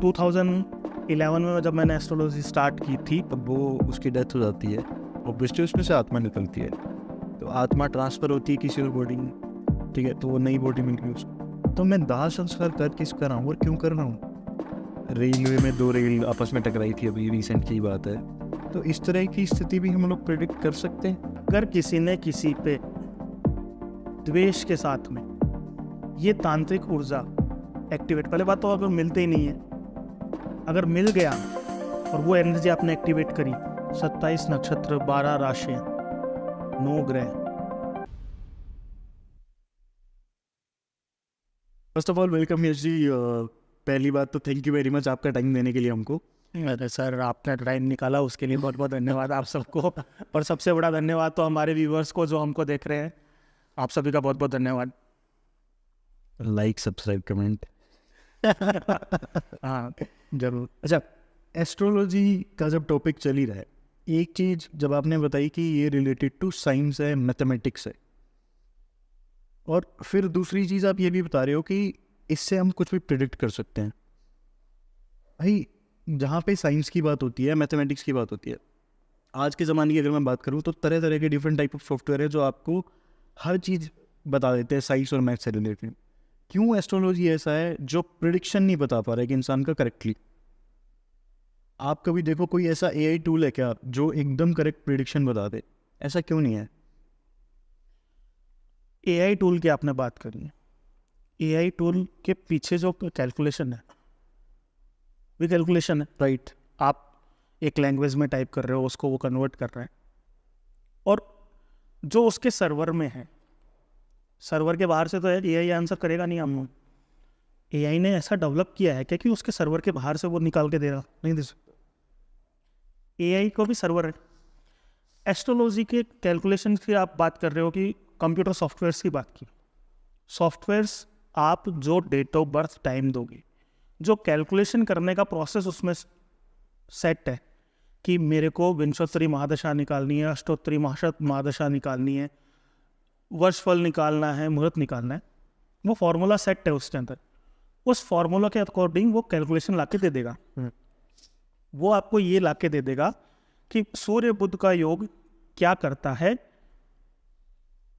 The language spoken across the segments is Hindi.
2011 में जब मैंने एस्ट्रोलॉजी स्टार्ट की थी, तब वो उसकी डेथ हो जाती है और ऑब्वियसली उसमें से आत्मा निकलती है, तो आत्मा ट्रांसफ़र होती है किसी और बॉडी में, ठीक है, तो वो नई बॉडी मिल गई उसको। तो मैं दाह संस्कार कर किस कर रहा हूँ और क्यों कर रहा हूँ? रेलवे में 2 रेल आपस में टकराई थी, अभी रिसेंट की बात है। तो इस तरह की स्थिति भी हम लोग प्रेडिक्ट कर सकते हैं। अगर किसी ने किसी पे द्वेष के साथ में ये तांत्रिक ऊर्जा एक्टिवेट, पहले बात तो अगर मिलते ही नहीं है, अगर मिल गया और वो एनर्जी आपने एक्टिवेट करी, 27 नक्षत्र, 12 राशियां, 9 ग्रह। First of all welcome Yash ji. पहली बात तो थैंक यू वेरी मच आपका टाइम देने के लिए हमको। अरे सर, आपने टाइम निकाला उसके लिए बहुत बहुत धन्यवाद आप सबको। और सबसे बड़ा धन्यवाद तो हमारे व्यूवर्स को जो हमको देख रहे हैं, आप सभी का बहुत बहुत धन्यवाद। Like, subscribe, comment. हाँ जरूर। अच्छा, एस्ट्रोलॉजी का जब टॉपिक चल ही रहा है, एक चीज़ जब आपने बताई कि ये रिलेटेड टू साइंस है, मैथमेटिक्स है, और फिर दूसरी चीज़ आप ये भी बता रहे हो कि इससे हम कुछ भी प्रिडिक्ट कर सकते हैं। भाई, जहाँ पे साइंस की बात होती है, मैथमेटिक्स की बात होती है, आज के ज़माने की अगर मैं बात करूँ तो तरह तरह के डिफरेंट टाइप ऑफ सॉफ्टवेयर है जो आपको हर चीज़ बता देते हैं साइंस और मैथ से रिलेटेड। क्यों एस्ट्रोलॉजी ऐसा है जो प्रिडिक्शन नहीं बता पा रहा है कि इंसान का करेक्टली? आप कभी देखो कोई ऐसा एआई टूल है क्या जो एकदम करेक्ट प्रिडिक्शन बता दे? ऐसा क्यों नहीं है? एआई टूल की आपने बात करी है, एआई टूल के पीछे जो कैलकुलेशन है भी कैलकुलेशन है, राइट? आप एक लैंग्वेज में टाइप कर रहे हो, उसको वो कन्वर्ट कर रहे हैं, और जो उसके सर्वर में है, सर्वर के बाहर से तो एआई आंसर करेगा नहीं आपको। एआई ने ऐसा डेवलप किया है क्योंकि उसके सर्वर के बाहर से वो निकाल के दे रहा नहीं दे सकता। एआई को भी सर्वर है। एस्ट्रोलॉजी के कैलकुलेशन की आप बात कर रहे हो कि कंप्यूटर सॉफ्टवेयर्स की बात की। सॉफ्टवेयर्स, आप जो डेट ऑफ बर्थ टाइम दोगे, जो कैलकुलेशन करने का प्रोसेस उसमें सेट है कि मेरे को विंशोत्तरी महादशा निकालनी है, अष्टोत्तरी महादशा निकालनी है, वर्षफल निकालना है, मुहूर्त निकालना है, वो फॉर्मूला सेट है उसके अंदर। उस फॉर्मूला के अकॉर्डिंग वो कैलकुलेशन लाके दे देगा। वो आपको ये लाके दे देगा कि सूर्य बुध का योग क्या करता है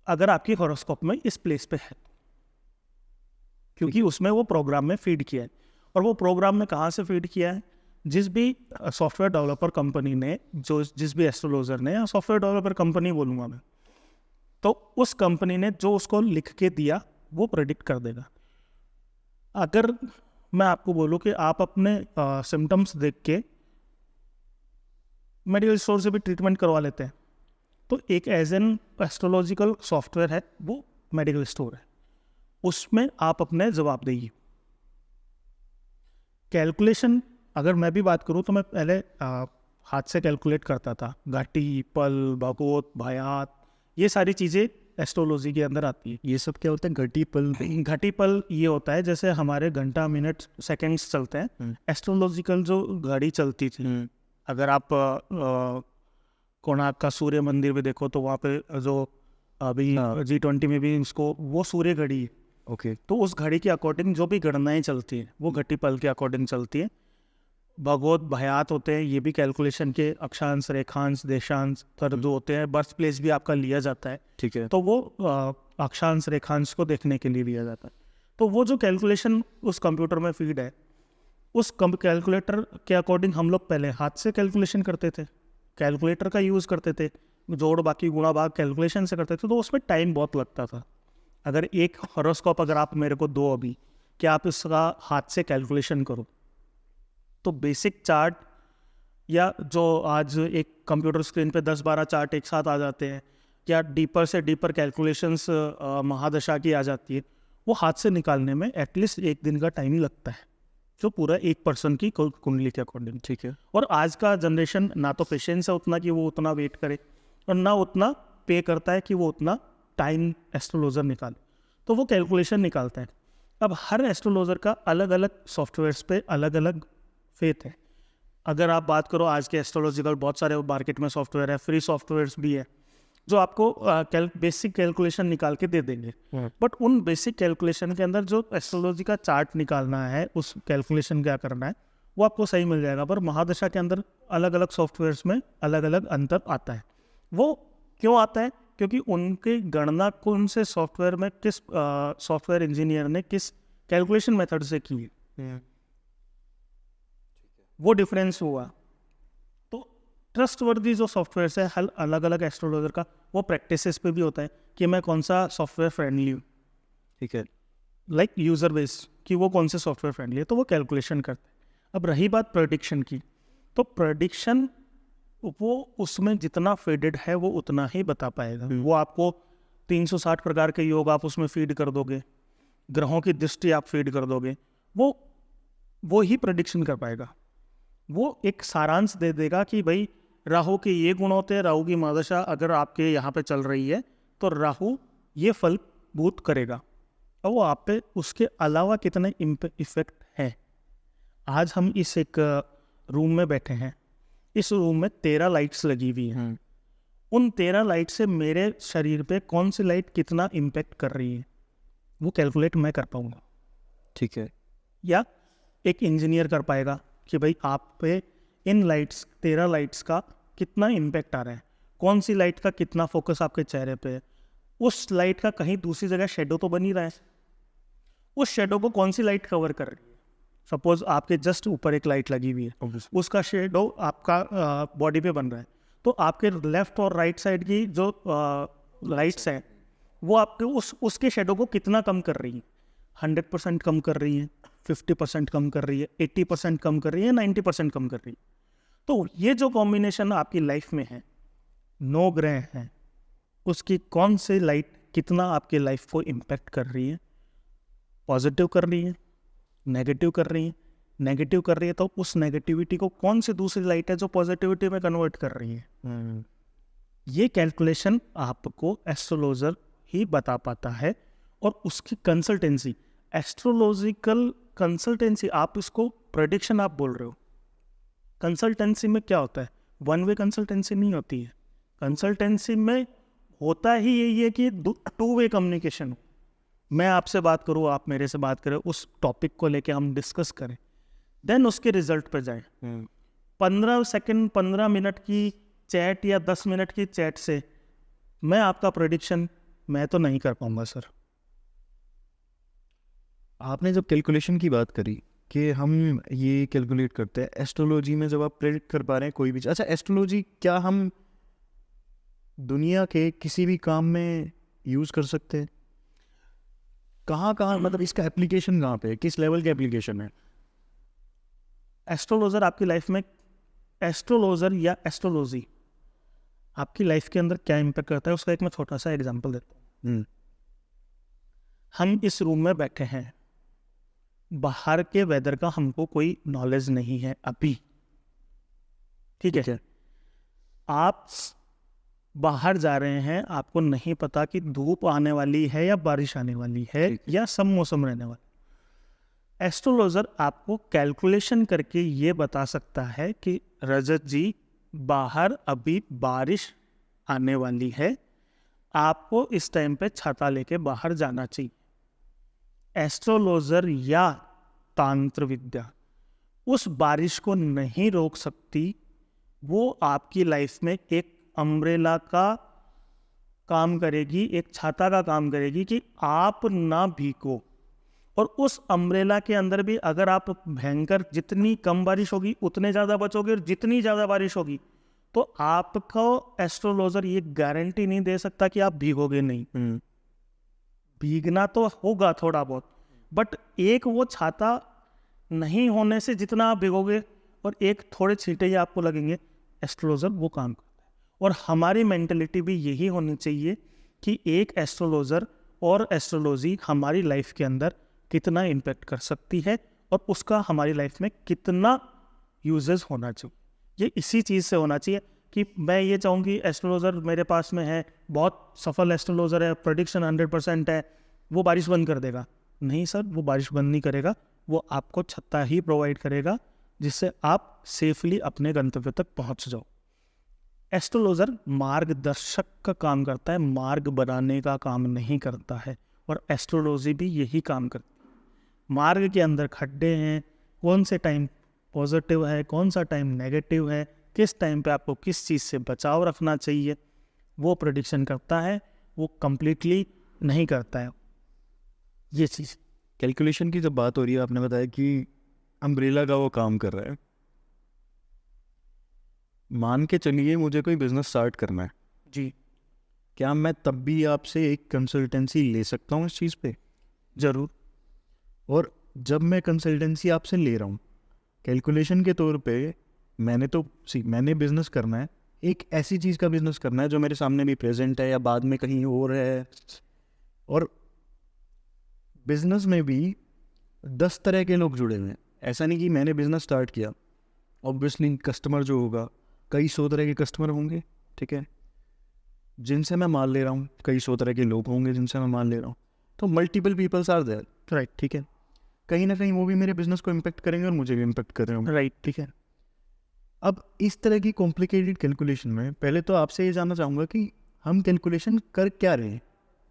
अगर आपकी हॉरोस्कोप में इस प्लेस पे है, क्योंकि उसमें वो प्रोग्राम में फीड किया है। और वो प्रोग्राम में कहाँ से फीड किया है? जिस भी सॉफ्टवेयर डेवलपर कंपनी ने, जिस भी एस्ट्रोलॉजर ने, या सॉफ्टवेयर डेवलपर कंपनी बोलूँगा मैं, तो उस कंपनी ने जो उसको लिख के दिया वो प्रेडिक्ट कर देगा। अगर मैं आपको बोलूँ कि आप अपने सिम्टम्स देख के मेडिकल स्टोर से भी ट्रीटमेंट करवा लेते हैं, तो एक एज एन एस्ट्रोलॉजिकल सॉफ्टवेयर है वो मेडिकल स्टोर है, उसमें आप अपने जवाब देइए। कैलकुलेशन अगर मैं भी बात करूँ तो मैं पहले हाथ से कैलकुलेट करता था। घटी, पल, भगोत, भायात, ये सारी चीज़ें एस्ट्रोलॉजी के अंदर आती है। ये सब क्या होता है? घटी पल? घटी पल ये होता है जैसे हमारे घंटा, मिनट, सेकंड्स चलते हैं, एस्ट्रोलॉजिकल जो घड़ी चलती थी, अगर आप कोणार्क का सूर्य मंदिर भी देखो तो वहाँ पे जो अभी G20 में भी उसको, वो सूर्य घड़ी है। ओके। तो उस घड़ी के अकॉर्डिंग जो भी गणनाएं चलती हैं वो घटी पल के अकॉर्डिंग चलती है। भगवत भयात होते हैं, ये भी कैलकुलेशन के अक्षांश, रेखांश, देशांश, जो होते हैं, बर्थ प्लेस भी आपका लिया जाता है, ठीक है, तो वो अक्षांश रेखांश को देखने के लिए लिया जाता है। तो वो जो कैलकुलेशन उस कंप्यूटर में फीड है, उस कैलकुलेटर के अकॉर्डिंग हम लोग पहले हाथ से कैलकुलेशन करते थे, कैलकुलेटर का यूज़ करते थे, जोड़ बाकी गुणा भाग कैलकुलेशन से करते थे, तो उसमें टाइम बहुत लगता था। अगर एक हॉरोस्कोप अगर आप मेरे को दो अभी कि आप इसका हाथ से कैलकुलेशन करो, तो बेसिक चार्ट, या जो आज एक कंप्यूटर स्क्रीन पे 10-12 चार्ट एक साथ आ जाते हैं, या डीपर से डीपर कैलकुलेशंस महादशा की आ जाती है, वो हाथ से निकालने में एटलीस्ट 1 दिन का टाइम ही लगता है, जो पूरा एक पर्सन की कुंडली के अकॉर्डिंग। ठीक है। और आज का जनरेशन ना तो पेशेंस है उतना कि वो उतना वेट करे, और ना उतना पे करता है कि वो उतना टाइम एस्ट्रोलॉजर निकाले, तो वो कैलकुलेशन निकालता है। अब हर एस्ट्रोलॉजर का अलग अलग सॉफ्टवेयर्स पे अलग अलग फेथ है। अगर आप बात करो आज के एस्ट्रोलॉजिकल, बहुत सारे मार्केट में सॉफ्टवेयर है, फ्री सॉफ्टवेयर्स भी है, जो आपको बेसिक कैलकुलेशन निकाल के दे देंगे। बट उन बेसिक कैलकुलेशन के अंदर जो एस्ट्रोलॉजी का चार्ट निकालना है, उस कैलकुलेशन क्या करना है, वो आपको सही मिल जाएगा, पर महादशा के अंदर अलग अलग सॉफ्टवेयर्स में अलग अलग अंतर आता है। वो क्यों आता है? क्योंकि उनकी गणना कौन से सॉफ्टवेयर में किस सॉफ्टवेयर इंजीनियर ने किस कैलकुलेशन मेथड से की है, वो डिफरेंस हुआ। तो ट्रस्टवर्दी जो सॉफ्टवेयर है हर अलग अलग एस्ट्रोलॉजर का वो प्रैक्टिसेस पे भी होता है कि मैं कौन सा सॉफ्टवेयर फ्रेंडली हूँ, ठीक है, लाइक यूज़र बेस कि वो कौन से सॉफ्टवेयर फ्रेंडली है, तो वो कैलकुलेशन करते हैं। अब रही बात प्रेडिक्शन की, तो प्रेडिक्शन वो उसमें जितना फीडेड है वो उतना ही बता पाएगा। वो आपको 360 प्रकार के योग आप उसमें फीड कर दोगे, ग्रहों की दृष्टि आप फीड कर दोगे, वो ही प्रेडिक्शन कर पाएगा। वो एक सारांश दे देगा कि भाई राहु के ये गुण होते हैं, राहु की महादशा अगर आपके यहाँ पे चल रही है तो राहु ये फल भूत करेगा, और वो आप पे उसके अलावा कितने इफेक्ट है। आज हम इस एक रूम में बैठे हैं, इस रूम में 13 लाइट्स लगी हुई हैं। उन 13 लाइट से मेरे शरीर पे कौन सी लाइट कितना इम्पेक्ट कर रही है वो कैलकुलेट मैं कर पाऊंगा, ठीक है, या एक इंजीनियर कर पाएगा कि भाई आप पे इन लाइट्स 13 लाइट्स का कितना इम्पेक्ट आ रहा है, कौन सी लाइट का कितना फोकस आपके चेहरे पे है, उस लाइट का कहीं दूसरी जगह शेडो तो बन ही रहा है, उस शेडो को कौन सी लाइट कवर कर रही है। सपोज आपके जस्ट ऊपर एक लाइट लगी हुई है, उसका शेडो आपका बॉडी पे बन रहा है, तो आपके लेफ्ट और राइट साइड की जो लाइट्स हैं वो आपके उसके शेडो को कितना कम कर रही है, 100% कम कर रही है, 50% कम कर रही है, 80% कम कर रही है, 90% कम कर रही है। तो ये जो कॉम्बिनेशन आपकी लाइफ में है, 9 ग्रह हैं, उसकी कौन सी लाइट कितना आपके लाइफ को इम्पेक्ट कर रही है, पॉजिटिव कर रही है, नेगेटिव कर रही है, नेगेटिव कर रही है तो उस नेगेटिविटी को कौन सी दूसरी लाइट है जो पॉजिटिविटी में कन्वर्ट कर रही है। ये कैलकुलेशन आपको एस्ट्रोलॉजर ही बता पाता है, और उसकी कंसल्टेंसी, एस्ट्रोलॉजिकल कंसल्टेंसी, आप इसको प्रेडिक्शन आप बोल रहे हो, कंसल्टेंसी में क्या होता है, वन वे कंसल्टेंसी नहीं होती है। कंसल्टेंसी में होता ही यही है कि 2 वे कम्युनिकेशन हो, मैं आपसे बात करूँ, आप मेरे से बात करें, उस टॉपिक को लेके हम डिस्कस करें, देन उसके रिजल्ट पे जाएं। 15 सेकंड 15 मिनट की चैट या 10 मिनट की चैट से मैं आपका प्रेडिक्शन मैं तो नहीं कर पाऊंगा सर। आपने जब कैलकुलेशन की बात करी कि हम ये कैलकुलेट करते हैं, एस्ट्रोलॉजी में जब आप प्रेडिक्ट कर पा रहे हैं कोई भी, अच्छा एस्ट्रोलॉजी क्या हम दुनिया के किसी भी काम में यूज़ कर सकते हैं? कहाँ मतलब इसका एप्लीकेशन कहाँ पे है, किस लेवल का एप्लीकेशन है? एस्ट्रोलॉजर आपकी लाइफ में, एस्ट्रोलॉजर या एस्ट्रोलॉजी आपकी लाइफ के अंदर क्या इम्पेक्ट करता है उसका एक मैं छोटा सा एग्जांपल देता हूँ। हम इस रूम में बैठे हैं, बाहर के वेदर का हमको कोई नॉलेज नहीं है अभी, ठीक है? आप बाहर जा रहे हैं, आपको नहीं पता कि धूप आने वाली है या बारिश आने वाली है या सब मौसम रहने वाला। एस्ट्रोलॉजर आपको कैलकुलेशन करके ये बता सकता है कि रजत जी बाहर अभी बारिश आने वाली है, आपको इस टाइम पे छाता लेके बाहर जाना चाहिए। एस्ट्रोलॉजर या तांत्र विद्या उस बारिश को नहीं रोक सकती, वो आपकी लाइफ में एक अम्ब्रेला का काम करेगी, एक छाता का काम करेगी कि आप ना भीगो। और उस अम्ब्रेला के अंदर भी अगर आप भयंकर, जितनी कम बारिश होगी उतने ज़्यादा बचोगे, और जितनी ज़्यादा बारिश होगी तो आपको एस्ट्रोलॉजर ये गारंटी नहीं दे सकता कि आप भीगोगे नहीं। भीगना तो होगा थोड़ा बहुत, बट एक वो छाता नहीं होने से जितना आप भीगोगे और एक थोड़े छींटे ही आपको लगेंगे, एस्ट्रोलॉजर वो काम करता है। और हमारी मेंटलिटी भी यही होनी चाहिए कि एक एस्ट्रोलॉजर और एस्ट्रोलॉजी हमारी लाइफ के अंदर कितना इम्पेक्ट कर सकती है और उसका हमारी लाइफ में कितना यूजेस होना चाहिए। ये इसी चीज़ से होना चाहिए कि मैं ये चाहूँगी एस्ट्रोलॉजर मेरे पास में है, बहुत सफल एस्ट्रोलॉजर है, प्रेडिक्शन 100% है, वो बारिश बंद कर देगा। नहीं सर, वो बारिश बंद नहीं करेगा, वो आपको छत्ता ही प्रोवाइड करेगा जिससे आप सेफली अपने गंतव्य तक पहुँच जाओ। एस्ट्रोलॉजर मार्गदर्शक का काम करता है, मार्ग बनाने का काम नहीं करता है, और एस्ट्रोलॉजी भी यही काम करती है। मार्ग के अंदर खड्डे हैं, कौन से टाइम पॉजिटिव है, कौन सा टाइम नेगेटिव है, किस टाइम पे आपको किस चीज़ से बचाव रखना चाहिए, वो प्रेडिक्शन करता है, वो कम्प्लीटली नहीं करता है ये चीज़। कैलकुलेशन की जब बात हो रही है, आपने बताया कि अम्ब्रेला का वो काम कर रहा है। मान के चलिए मुझे कोई बिजनेस स्टार्ट करना है, जी क्या मैं तब भी आपसे एक कंसल्टेंसी ले सकता हूँ इस चीज़ पे? ज़रूर। और जब मैं कंसल्टेंसी आपसे ले रहा हूँ कैलकुलेशन के तौर पे, मैंने बिजनेस करना है, एक ऐसी चीज़ का बिजनेस करना है जो मेरे सामने भी प्रेजेंट है या बाद में कहीं और है। और बिजनेस में भी 10 तरह के लोग जुड़े हुए हैं। ऐसा नहीं कि मैंने बिजनेस स्टार्ट किया, ऑब्वियसली कस्टमर जो होगा कई 100 तरह के कस्टमर होंगे, ठीक है, जिनसे मैं माल ले रहा हूँ, कई 100 तरह के लोग होंगे जिनसे मैं माल ले रहा हूँ। तो multiple peoples are there, right, ठीक है। कहीं ना कहीं वो भी मेरे बिजनेस को इम्पेक्ट करेंगे और मुझे भी इम्पेक्ट कर रहे होंगे, राइट। ठीक है। अब इस तरह की कॉम्प्लिकेटेड कैलकुलेशन में पहले तो आपसे ये जानना चाहूँगा कि हम कैलकुलेशन कर क्या रहे हैं,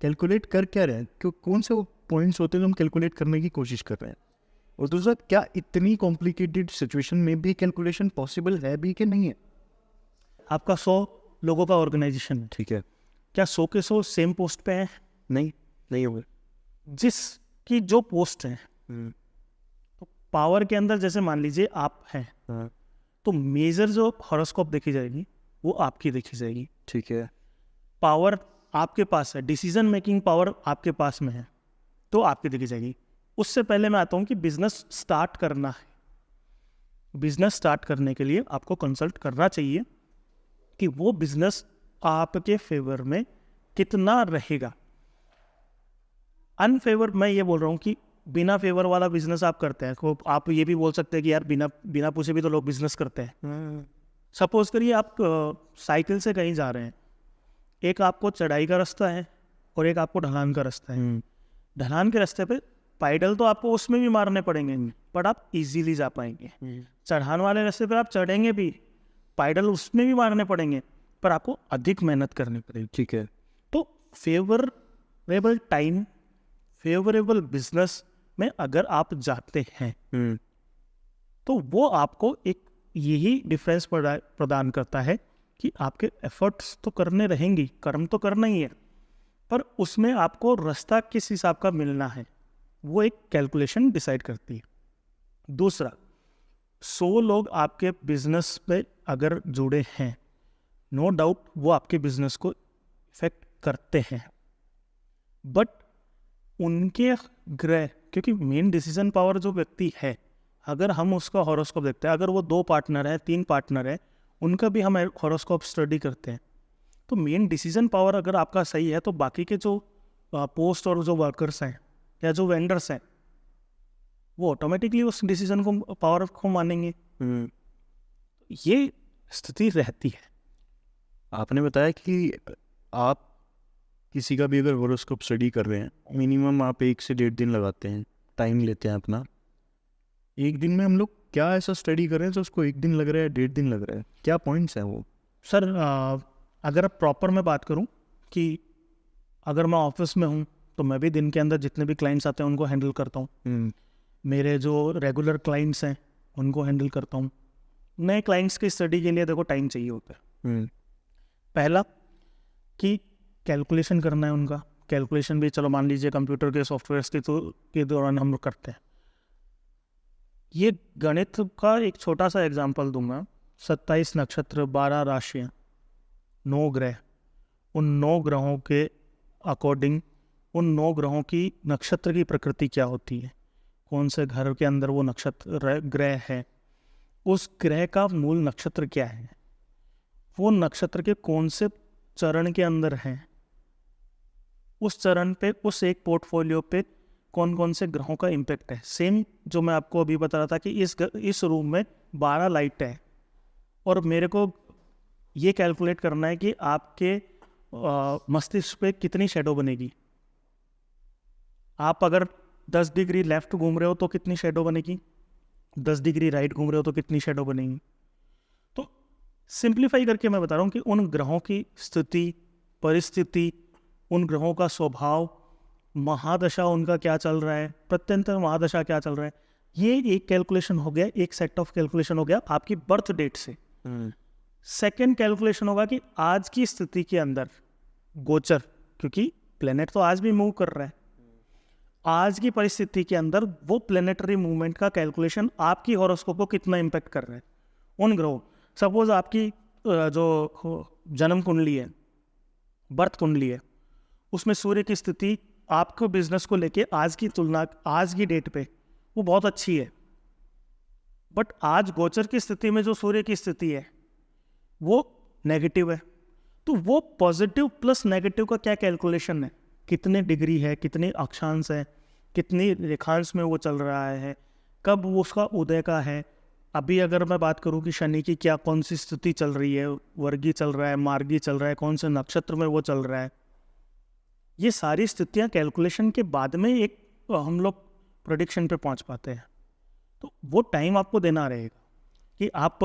कैलकुलेट कर क्या रहे हैं, कौन से वो पॉइंट्स होते हैं जो हम कैलकुलेट करने की कोशिश कर रहे हैं। और दूसरा, क्या इतनी कॉम्प्लिकेटेड सिचुएशन में भी कैलकुलेशन पॉसिबल है भी कि नहीं है? आपका 100 लोगों का ऑर्गेनाइजेशन है, ठीक है। क्या 100 के 100 सेम पोस्ट पे हैं? नहीं होगा। जिसकी जो पोस्ट है, तो पावर के अंदर जैसे मान लीजिए आप हैं, हाँ, तो मेजर जो हॉरोस्कोप देखी जाएगी वो आपकी देखी जाएगी। ठीक है। पावर आपके पास है, डिसीजन मेकिंग पावर आपके पास में है, तो आपकी देखी जाएगी। उससे पहले मैं आता हूँ कि बिजनेस स्टार्ट करना है। बिजनेस स्टार्ट करने के लिए आपको कंसल्ट करना चाहिए कि वो बिजनेस आपके फेवर में कितना रहेगा। अनफेवर, मैं ये बोल रहा हूँ कि बिना फेवर वाला बिजनेस आप करते हैं, तो आप ये भी बोल सकते हैं कि यार बिना पूछे भी तो लोग बिजनेस करते हैं। सपोज करिए आप साइकिल से कहीं जा रहे हैं, एक आपको चढ़ाई का रास्ता है और एक आपको ढलान का रास्ता है। ढलान के रास्ते पे पाइडल तो आपको उसमें भी मारने पड़ेंगे, बट आप इजीली जा पाएंगे। चढ़ान वाले रास्ते पे आप चढ़ेंगे भी, पाइडल उसमें भी मारने पड़ेंगे, पर आपको अधिक मेहनत करनी पड़ेगी, ठीक है। तो फेवरेबल टाइम, फेवरेबल बिजनेस में अगर आप जाते हैं तो वो आपको एक यही डिफरेंस प्रदान करता है कि आपके एफर्ट्स तो करने रहेंगी, कर्म तो करना ही है, पर उसमें आपको रास्ता किस हिसाब का मिलना है वो एक कैलकुलेशन डिसाइड करती है। दूसरा, 100 लोग आपके बिजनेस पे अगर जुड़े हैं, नो डाउट वो आपके बिजनेस को इफेक्ट करते हैं, बट उनके ग्रह, क्योंकि मेन डिसीजन पावर जो व्यक्ति है, अगर हम उसका हॉरोस्कोप देखते हैं, अगर वो 2 पार्टनर है, 3 पार्टनर है, उनका भी हम हॉरोस्कोप स्टडी करते हैं, तो मेन डिसीजन पावर अगर आपका सही है तो बाकी के जो पोस्ट और जो वर्कर्स हैं या जो वेंडर्स हैं वो ऑटोमेटिकली उस डिसीजन को, पावर को मानेंगे। ये स्थिति रहती है। आपने बताया कि आप किसी का भी अगर हॉरोस्कोप स्टडी कर रहे हैं, मिनिमम आप 1 से 1.5 दिन लगाते हैं, टाइम लेते हैं अपना। एक दिन में हम लोग क्या ऐसा स्टडी कर रहे हैं तो उसको 1 दिन लग रहा है, 1.5 दिन लग रहा है? क्या पॉइंट्स हैं वो? सर अगर प्रॉपर मैं बात करूं कि अगर मैं ऑफिस में हूं तो मैं भी दिन के अंदर जितने भी क्लाइंट्स आते हैं उनको हैंडल करता हूं। मेरे जो रेगुलर क्लाइंट्स हैं उनको हैंडल करता हूं। नए क्लाइंट्स की स्टडी के लिए देखो टाइम चाहिए होता है। पहला कि कैलकुलेशन करना है उनका। कैलकुलेशन भी चलो मान लीजिए कंप्यूटर के सॉफ्टवेयर के दौरान हम लोग करते हैं। ये गणित का एक छोटा सा एग्जांपल दूंगा। 27 नक्षत्र, 12 राशियाँ, 9 ग्रह, उन 9 ग्रहों के अकॉर्डिंग उन 9 ग्रहों की नक्षत्र की प्रकृति क्या होती है, कौन से घर के अंदर वो नक्षत्र ग्रह है, उस ग्रह का मूल नक्षत्र क्या है, वो नक्षत्र के कौन से चरण के अंदर है, उस चरण पे, उस एक पोर्टफोलियो पे कौन कौन से ग्रहों का इम्पैक्ट है। सेम जो मैं आपको अभी बता रहा था कि इस रूम में 12 लाइट है और मेरे को ये कैलकुलेट करना है कि आपके मस्तिष्क पे कितनी शेडो बनेगी। आप अगर 10 डिग्री लेफ्ट घूम रहे हो तो कितनी शेडो बनेगी, 10 डिग्री राइट घूम रहे हो तो कितनी शेडो बनेगी। तो सिंप्लीफाई करके मैं बता रहा हूँ कि उन ग्रहों की स्थिति, परिस्थिति, उन ग्रहों का स्वभाव, महादशा उनका क्या चल रहा है, प्रत्यंतर महादशा क्या चल रहा है, ये एक कैलकुलेशन हो गया, एक सेट ऑफ कैलकुलेशन हो गया आपकी बर्थ डेट से। सेकेंड कैलकुलेशन होगा कि आज की स्थिति के अंदर गोचर, क्योंकि प्लेनेट तो आज भी मूव कर रहा है, आज की परिस्थिति के अंदर वो प्लेनेटरी मूवमेंट का कैलकुलेशन आपकी हॉरोस्कोप को कितना इम्पैक्ट कर रहा है उन ग्रहों। सपोज आपकी जो जन्म कुंडली है, बर्थ कुंडली है, उसमें सूर्य की स्थिति आपको बिजनेस को लेके आज की तुलना, आज की डेट पे वो बहुत अच्छी है, बट आज गोचर की स्थिति में जो सूर्य की स्थिति है वो नेगेटिव है। तो वो पॉजिटिव प्लस नेगेटिव का क्या कैलकुलेशन है, कितने डिग्री है, कितने अक्षांश है, कितनी रेखांश में वो चल रहा है, कब वो उसका उदय का है। अभी अगर मैं बात करूं कि शनि की क्या कौन सी स्थिति चल रही है, वर्गी चल रहा है, मार्गी चल रहा है, कौन से नक्षत्र में वो चल रहा है, ये सारी स्थितियां कैलकुलेशन के बाद में एक हम लोग प्रेडिक्शन पे पहुंच पाते हैं। तो वो टाइम आपको देना रहेगा कि आप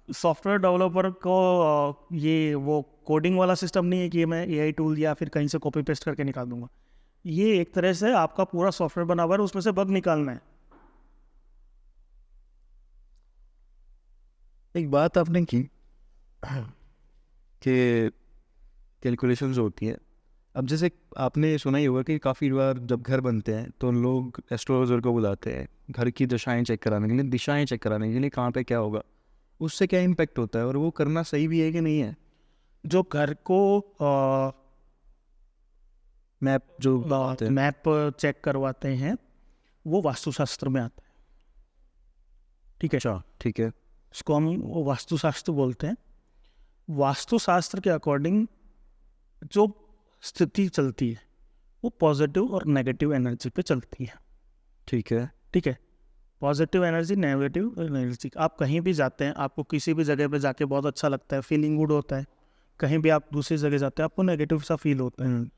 सॉफ्टवेयर डेवलपर को ये वो कोडिंग वाला सिस्टम नहीं है कि मैं एआई टूल या फिर कहीं से कॉपी पेस्ट करके निकाल दूंगा। ये एक तरह से आपका पूरा सॉफ्टवेयर बना हुआ है, उसमें से बग निकालना है। एक बात आपने की कि कैलकुलेशंस होती हैं। अब जैसे आपने सुना ही होगा कि काफ़ी बार जब घर बनते हैं तो लोग एस्ट्रोलॉजर को बुलाते हैं घर की दशाएं चेक कराने के लिए, दिशाएं चेक कराने के लिए, कहाँ पे क्या होगा, उससे क्या इम्पैक्ट होता है और वो करना सही भी है कि नहीं है। जो घर को मैप जो आते हैं, मैप चेक करवाते हैं वो वास्तुशास्त्र में आता है, ठीक है। अच्छा ठीक है, इसको हम वास्तुशास्त्र बोलते हैं। वास्तुशास्त्र के अकॉर्डिंग जो स्थिति चलती है वो पॉजिटिव और नेगेटिव एनर्जी पे चलती है, ठीक है, ठीक है। पॉजिटिव एनर्जी, नेगेटिव एनर्जी, आप कहीं भी जाते हैं, आपको किसी भी जगह पे जाके बहुत अच्छा लगता है, फीलिंग गुड होता है। कहीं भी आप दूसरी जगह जाते हैं आपको नेगेटिव सा फील होता है।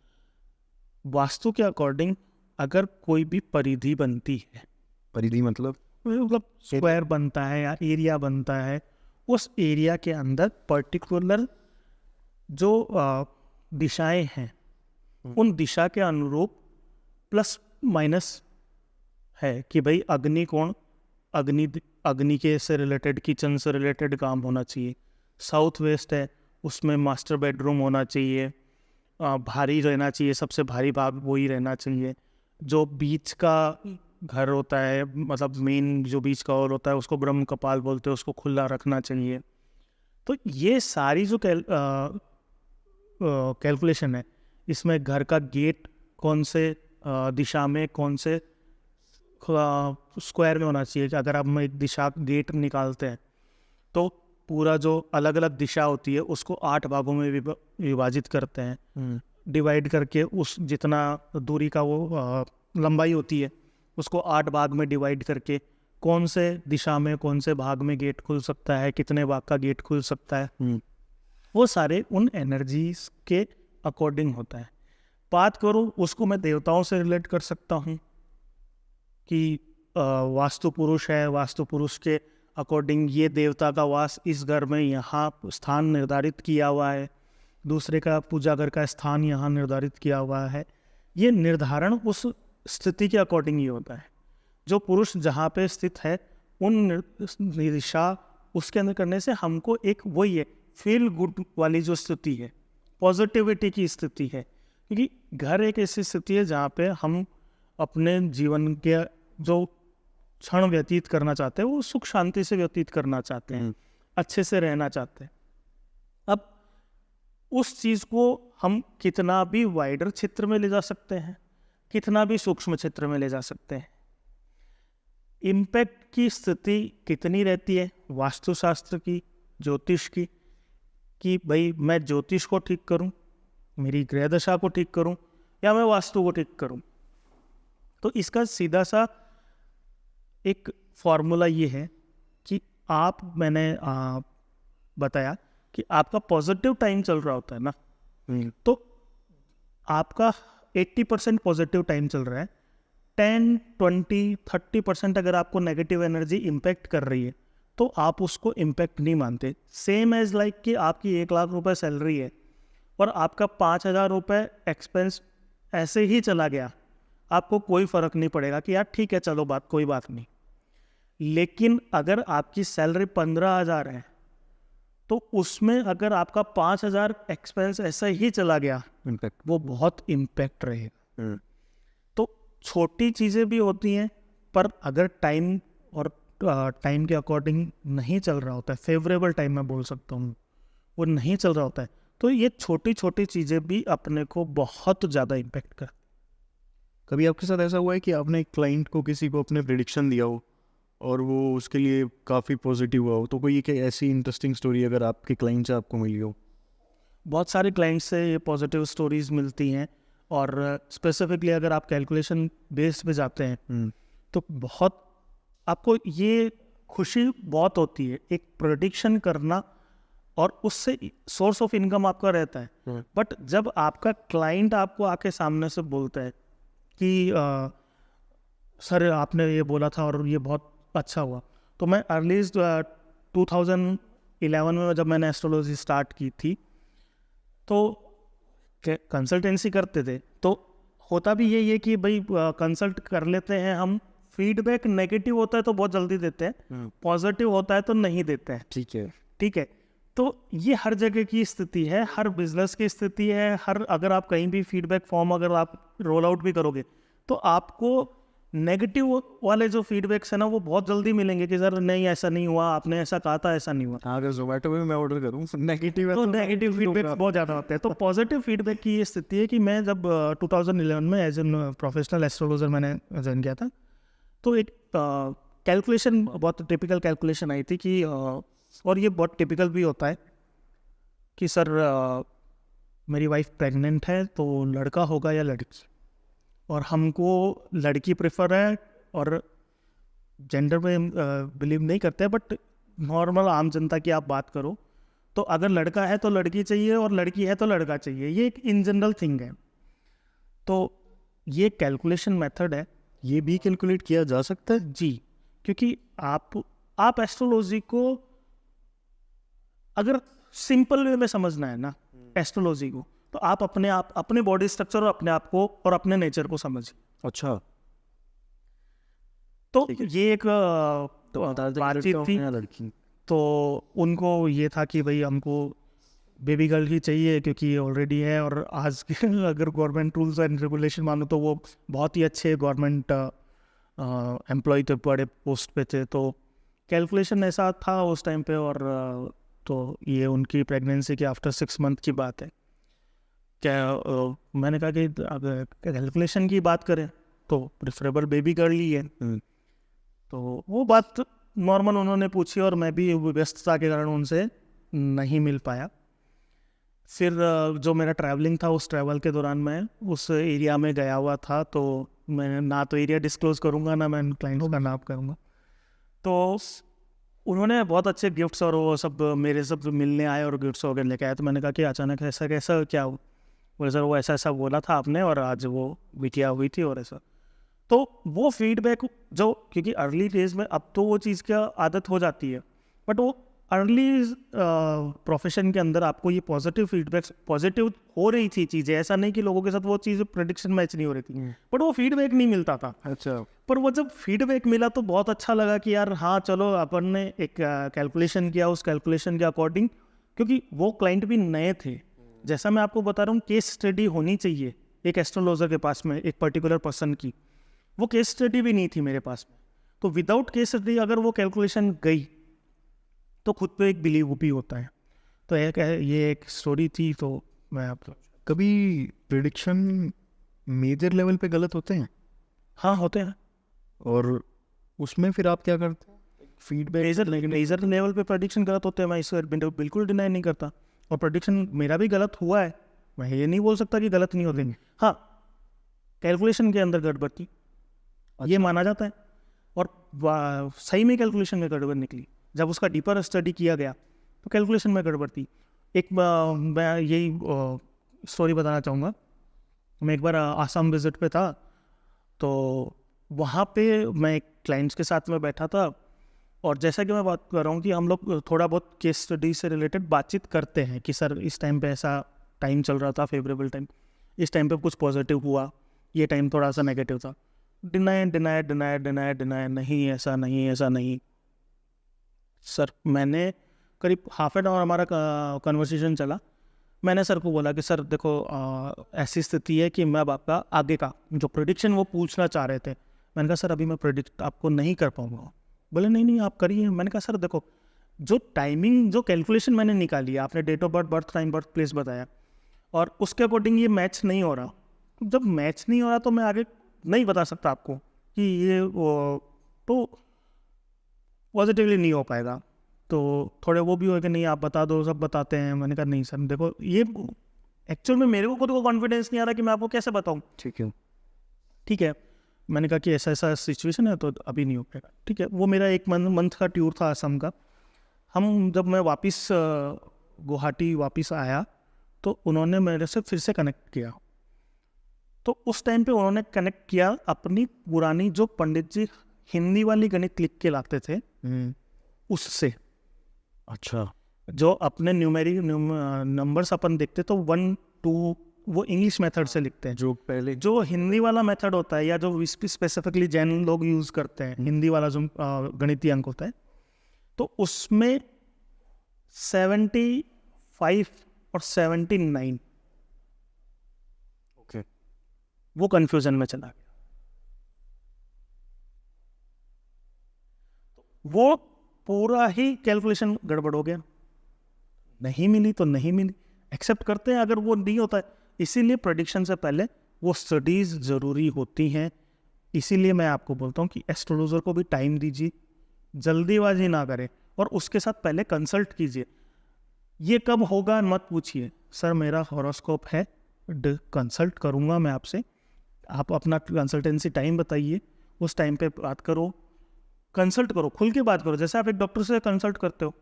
वास्तु के अकॉर्डिंग अगर कोई भी परिधि बनती है, परिधि मतलब स्क्वायर बनता है या एरिया बनता है, उस एरिया के अंदर पर्टिकुलर जो दिशाएं हैं उन दिशा के अनुरूप प्लस माइनस है कि भाई अग्नि कोण, अग्नि के से रिलेटेड, किचन से रिलेटेड काम होना चाहिए। साउथ वेस्ट है, उसमें मास्टर बेडरूम होना चाहिए, भारी रहना चाहिए, सबसे भारी भाग वही रहना चाहिए। जो बीच का घर होता है, मतलब मेन जो बीच का हॉल होता है उसको ब्रह्म कपाल बोलते हैं, उसको खुला रखना चाहिए। तो ये सारी जो कैलकुलेशन है, इसमें घर का गेट कौन से दिशा में, कौन से स्क्वायर में होना चाहिए। कि अगर आप एक दिशा गेट निकालते हैं तो पूरा जो अलग अलग दिशा होती है उसको 8 भागों में विभाजित करते हैं, डिवाइड करके उस जितना दूरी का वो लंबाई होती है उसको 8 भाग में डिवाइड करके कौन से दिशा में कौन से भाग में गेट खुल सकता है, कितने भाग का गेट खुल सकता है, वो सारे उन एनर्जीज के अकॉर्डिंग होता है। बात करूँ उसको मैं देवताओं से रिलेट कर सकता हूँ कि वास्तु पुरुष है, वास्तु पुरुष के अकॉर्डिंग ये देवता का वास इस घर में यहाँ स्थान निर्धारित किया हुआ है, दूसरे का पूजा घर का स्थान यहाँ निर्धारित किया हुआ है। ये निर्धारण उस स्थिति के अकॉर्डिंग ही होता है। जो पुरुष जहाँ पे स्थित है उन दिशा उसके अंदर करने से हमको एक वही है फील गुड वाली जो स्थिति है, पॉजिटिविटी की स्थिति है। क्योंकि घर एक ऐसी स्थिति है जहाँ पे हम अपने जीवन के जो क्षण व्यतीत करना चाहते हैं वो सुख शांति से व्यतीत करना चाहते हैं, अच्छे से रहना चाहते हैं। अब उस चीज़ को हम कितना भी वाइडर क्षेत्र में ले जा सकते हैं, कितना भी सूक्ष्म क्षेत्र में ले जा सकते हैं। इम्पैक्ट की स्थिति कितनी रहती है वास्तुशास्त्र की, ज्योतिष की, कि भाई मैं ज्योतिष को ठीक करूं, मेरी ग्रह दशा को ठीक करूं या मैं वास्तु को ठीक करूं। तो इसका सीधा सा एक फॉर्मूला ये है कि मैंने बताया कि आपका पॉजिटिव टाइम चल रहा होता है ना, तो आपका 80% पॉजिटिव टाइम चल रहा है, 10, 20, 30% अगर आपको नेगेटिव एनर्जी इम्पैक्ट कर रही है तो आप उसको इम्पैक्ट नहीं मानते। सेम एज लाइक कि आपकी 1 लाख रुपए सैलरी है और आपका 5,000 रुपये एक्सपेंस ऐसे ही चला गया, आपको कोई फ़र्क नहीं पड़ेगा कि यार ठीक है चलो कोई बात नहीं। लेकिन अगर आपकी सैलरी 15,000 है तो उसमें अगर आपका 5,000 एक्सपेंस ऐसा ही चला गया, इम्पैक्ट। वो बहुत इम्पैक्ट रहेगा। तो छोटी चीज़ें भी होती हैं, पर अगर टाइम और टाइम के अकॉर्डिंग नहीं चल रहा होता है, फेवरेबल टाइम मैं बोल सकता हूँ, वो नहीं चल रहा होता है, तो ये छोटी छोटी चीज़ें भी अपने को बहुत ज़्यादा इम्पेक्ट कर। कभी आपके साथ ऐसा हुआ है कि आपने क्लाइंट को, किसी को अपने प्रिडिक्शन दिया हो और वो उसके लिए काफ़ी पॉजिटिव हुआ हो? तो कोई एक ऐसी इंटरेस्टिंग स्टोरी अगर आपके क्लाइंट से आपको मिली हो? बहुत सारे क्लाइंट्स से ये पॉजिटिव स्टोरीज मिलती हैं, और स्पेसिफिकली अगर आप कैलकुलेशन बेस पे जाते हैं तो बहुत आपको ये खुशी बहुत होती है एक प्रेडिक्शन करना, और उससे सोर्स ऑफ इनकम आपका रहता है। बट जब आपका क्लाइंट आपको आके सामने से बोलता है कि सर आपने ये बोला था और ये बहुत अच्छा हुआ, तो मैं अर्ली 2011 में जब मैंने एस्ट्रोलॉजी स्टार्ट की थी तो कंसल्टेंसी करते थे, तो होता भी यही है कि भाई कंसल्ट कर लेते हैं हम, फीडबैक नेगेटिव होता है तो बहुत जल्दी देते हैं, पॉजिटिव होता है तो नहीं देते हैं। ठीक है, तो ये हर जगह की स्थिति है, हर बिजनेस की स्थिति है, अगर आप कहीं भी फीडबैक फॉर्म अगर आप रोल आउट भी करोगे तो आपको नेगेटिव वाले जो फीडबैक्स है ना वो बहुत जल्दी मिलेंगे कि सर नहीं ऐसा नहीं हुआ, आपने ऐसा कहा था, ऐसा नहीं हुआ। अगर जोमेटो में मैं ऑर्डर करूँ नेगेटिव है तो नेगेटिव फीडबैक बहुत ज़्यादा होते हैं। तो पॉजिटिव फीडबैक की ये स्थिति है कि मैं जब 2011 में एज एन प्रोफेशनल एस्ट्रोलॉजर मैंने ज्वाइन किया था, तो एक कैलकुलेशन, बहुत टिपिकल कैलकुलेशन आई थी कि और ये बहुत टिपिकल भी होता है कि सर मेरी वाइफ प्रेग्नेंट है तो लड़का होगा या लड़की, और हमको लड़की प्रेफर है, और जेंडर में बिलीव नहीं करते, बट नॉर्मल आम जनता की आप बात करो तो अगर लड़का है तो लड़की चाहिए और लड़की है तो लड़का चाहिए, ये एक इन जनरल थिंग है। तो ये कैलकुलेशन मेथड है, ये भी कैलकुलेट किया जा सकता है जी, क्योंकि आप एस्ट्रोलॉजी को अगर सिंपल वे में समझना है ना एस्ट्रोलॉजी को, तो आप अपने बॉडी स्ट्रक्चर और अपने आप को और अपने नेचर को समझिए। अच्छा, तो ये एक बातचीत थी, लड़की तो उनको ये था कि भाई हमको बेबी गर्ल ही चाहिए क्योंकि ऑलरेडी है, और आज के अगर गवर्नमेंट रूल्स एंड रेगुलेशन मानो तो वो बहुत ही अच्छे गवर्नमेंट एम्प्लॉय थे, बड़े पोस्ट पे थे, तो कैलकुलेशन ऐसा था उस टाइम पे। और तो ये उनकी प्रेगनेंसी के आफ्टर 6 मंथ की बात है। क्या मैंने कहा कि अगर कैलकुलेशन की बात करें तो प्रेफरेबल बेबी गर्ल ही है। तो वो बात नॉर्मल उन्होंने पूछी और मैं भी व्यस्तता के कारण उनसे नहीं मिल पाया। फिर जो मेरा ट्रैवलिंग था, उस ट्रैवल के दौरान मैं उस एरिया में गया हुआ था, तो मैं ना तो एरिया डिस्क्लोज करूँगा ना मैं क्लाइंट का नाम करूँगा। तो उन्होंने बहुत अच्छे गिफ्ट्स और वो सब मेरे सब मिलने आए और गिफ्ट्स वगैरह लेके आए। तो मैंने कहा कि अचानक ऐसा कैसा क्या हुआ? बोले सर वो ऐसा ऐसा बोला था आपने और आज वो बिटिया हुई थी और ऐसा। तो वो फीडबैक जो, क्योंकि अर्ली डेज में अब तो वो चीज़ की आदत हो जाती है, बट वो अर्ली प्रोफेशन के अंदर आपको ये पॉजिटिव फीडबैक, पॉजिटिव हो रही थी चीज़ें, ऐसा नहीं कि लोगों के साथ वो चीज़ प्रेडिक्शन मैच नहीं हो रही थी, बट वो फीडबैक नहीं मिलता था। अच्छा, पर वो जब फीडबैक मिला तो बहुत अच्छा लगा कि यार हाँ चलो अपन ने एक कैलकुलेशन किया, उस कैलकुलेशन के अकॉर्डिंग, क्योंकि वो क्लाइंट भी नए थे। जैसा मैं आपको बता रहा हूँ, केस स्टडी होनी चाहिए एक एस्ट्रोलॉजर के पास में, एक पर्टिकुलर पर्सन की, वो केस स्टडी भी नहीं थी मेरे पास में। तो विदाउट केस स्टडी अगर वो कैलकुलेशन गई तो खुद पे एक बिलीव भी होता है। तो ये एक स्टोरी थी। तो मैं आप कभी प्रिडिक्शन मेजर लेवल पे गलत होते हैं? हाँ होते हैं। और उसमें फिर आप क्या करते हैं? फीडबैक मेजर लेवल पे प्रेडिक्शन गलत होते हैं, मैं इसे बिल्कुल डिनाई नहीं करता, और प्रेडिक्शन मेरा भी गलत हुआ है, मैं ये नहीं बोल सकता कि गलत नहीं होते। हाँ, कैलकुलेशन के अंदर गड़बड़ थी, ये माना जाता है, और सही में कैलकुलेशन में गड़बड़ निकली। जब उसका डीपर स्टडी किया गया तो कैलकुलेशन में गड़बड़ थी। एक मैं यही स्टोरी बताना चाहूँगा। मैं एक बार आसाम विजिट पे था, तो वहाँ पे मैं एक क्लाइंट्स के साथ में बैठा था, और जैसा कि मैं बात कर रहा हूँ कि हम लोग थोड़ा बहुत केस स्टडी से रिलेटेड बातचीत करते हैं कि सर इस टाइम पे ऐसा टाइम चल रहा था, फेवरेबल टाइम, इस टाइम पे कुछ पॉजिटिव हुआ, ये टाइम थोड़ा सा नेगेटिव था, deny deny deny deny deny, नहीं ऐसा नहीं, ऐसा नहीं। सर मैंने करीब हाफ एन आवर हमारा कन्वर्सेशन चला। मैंने सर को बोला कि सर देखो ऐसी स्थिति है कि मैं अब आपका आगे का जो प्रेडिक्शन वो पूछना चाह रहे थे, मैंने कहा सर अभी मैं प्रेडिक्ट आपको नहीं कर पाऊँगा। बोले नहीं नहीं आप करिए। मैंने कहा सर देखो जो टाइमिंग जो कैलकुलेशन मैंने निकाली है, आपने date of birth, birth time, birth place बताया और उसके अकॉर्डिंग ये मैच नहीं हो रहा। जब मैच नहीं हो रहा तो मैं आगे नहीं बता सकता आपको कि ये तो पॉजिटिवली नहीं हो पाएगा। तो थोड़े वो भी हो कि नहीं आप बता दो, सब बताते हैं। मैंने कहा नहीं सर देखो ये एक्चुअल में मेरे को खुद को कॉन्फिडेंस नहीं आ रहा कि मैं आपको कैसे बताऊँ। ठीक है मैंने कहा कि ऐसा ऐसा सिचुएशन है तो अभी नहीं हो पाएगा। ठीक है, वो मेरा एक मंथ का टूर था असम का। जब मैं वापस गुवाहाटी वापस आया तो उन्होंने मेरे से फिर से कनेक्ट किया। तो उस टाइम पे उन्होंने कनेक्ट किया अपनी पुरानी जो पंडित जी हिंदी वाली गणित लिख के लाते थे उससे। अच्छा, जो अपने न्यूमेरिक नंबर्स अपन देखते तो 1 2 वो इंग्लिश मेथड से लिखते हैं। जो पहले जो हिंदी वाला मेथड होता है या जो स्पेसिफिकली जैन लोग यूज़ करते हैं, हिंदी वाला जो गणितीय अंक होता है, तो उसमें 75 और 79 ओके वो कंफ्यूजन में चला गया। वो पूरा ही कैलकुलेशन गड़बड़ हो गया। नहीं मिली तो नहीं मिली, एक्सेप्ट करते हैं अगर वो नहीं होता है। इसीलिए प्रेडिक्शन से पहले वो स्टडीज़ ज़रूरी होती हैं। इसीलिए मैं आपको बोलता हूँ कि एस्ट्रोलॉजर को भी टाइम दीजिए, जल्दीबाजी ना करें और उसके साथ पहले कंसल्ट कीजिए। ये कब होगा मत पूछिए, सर मेरा हॉरोस्कोप है, कंसल्ट करूँगा मैं आपसे, आप अपना कंसल्टेंसी टाइम बताइए, उस टाइम पे बात करो, कंसल्ट करो, खुल के बात करो। जैसे आप एक डॉक्टर से कंसल्ट करते हो,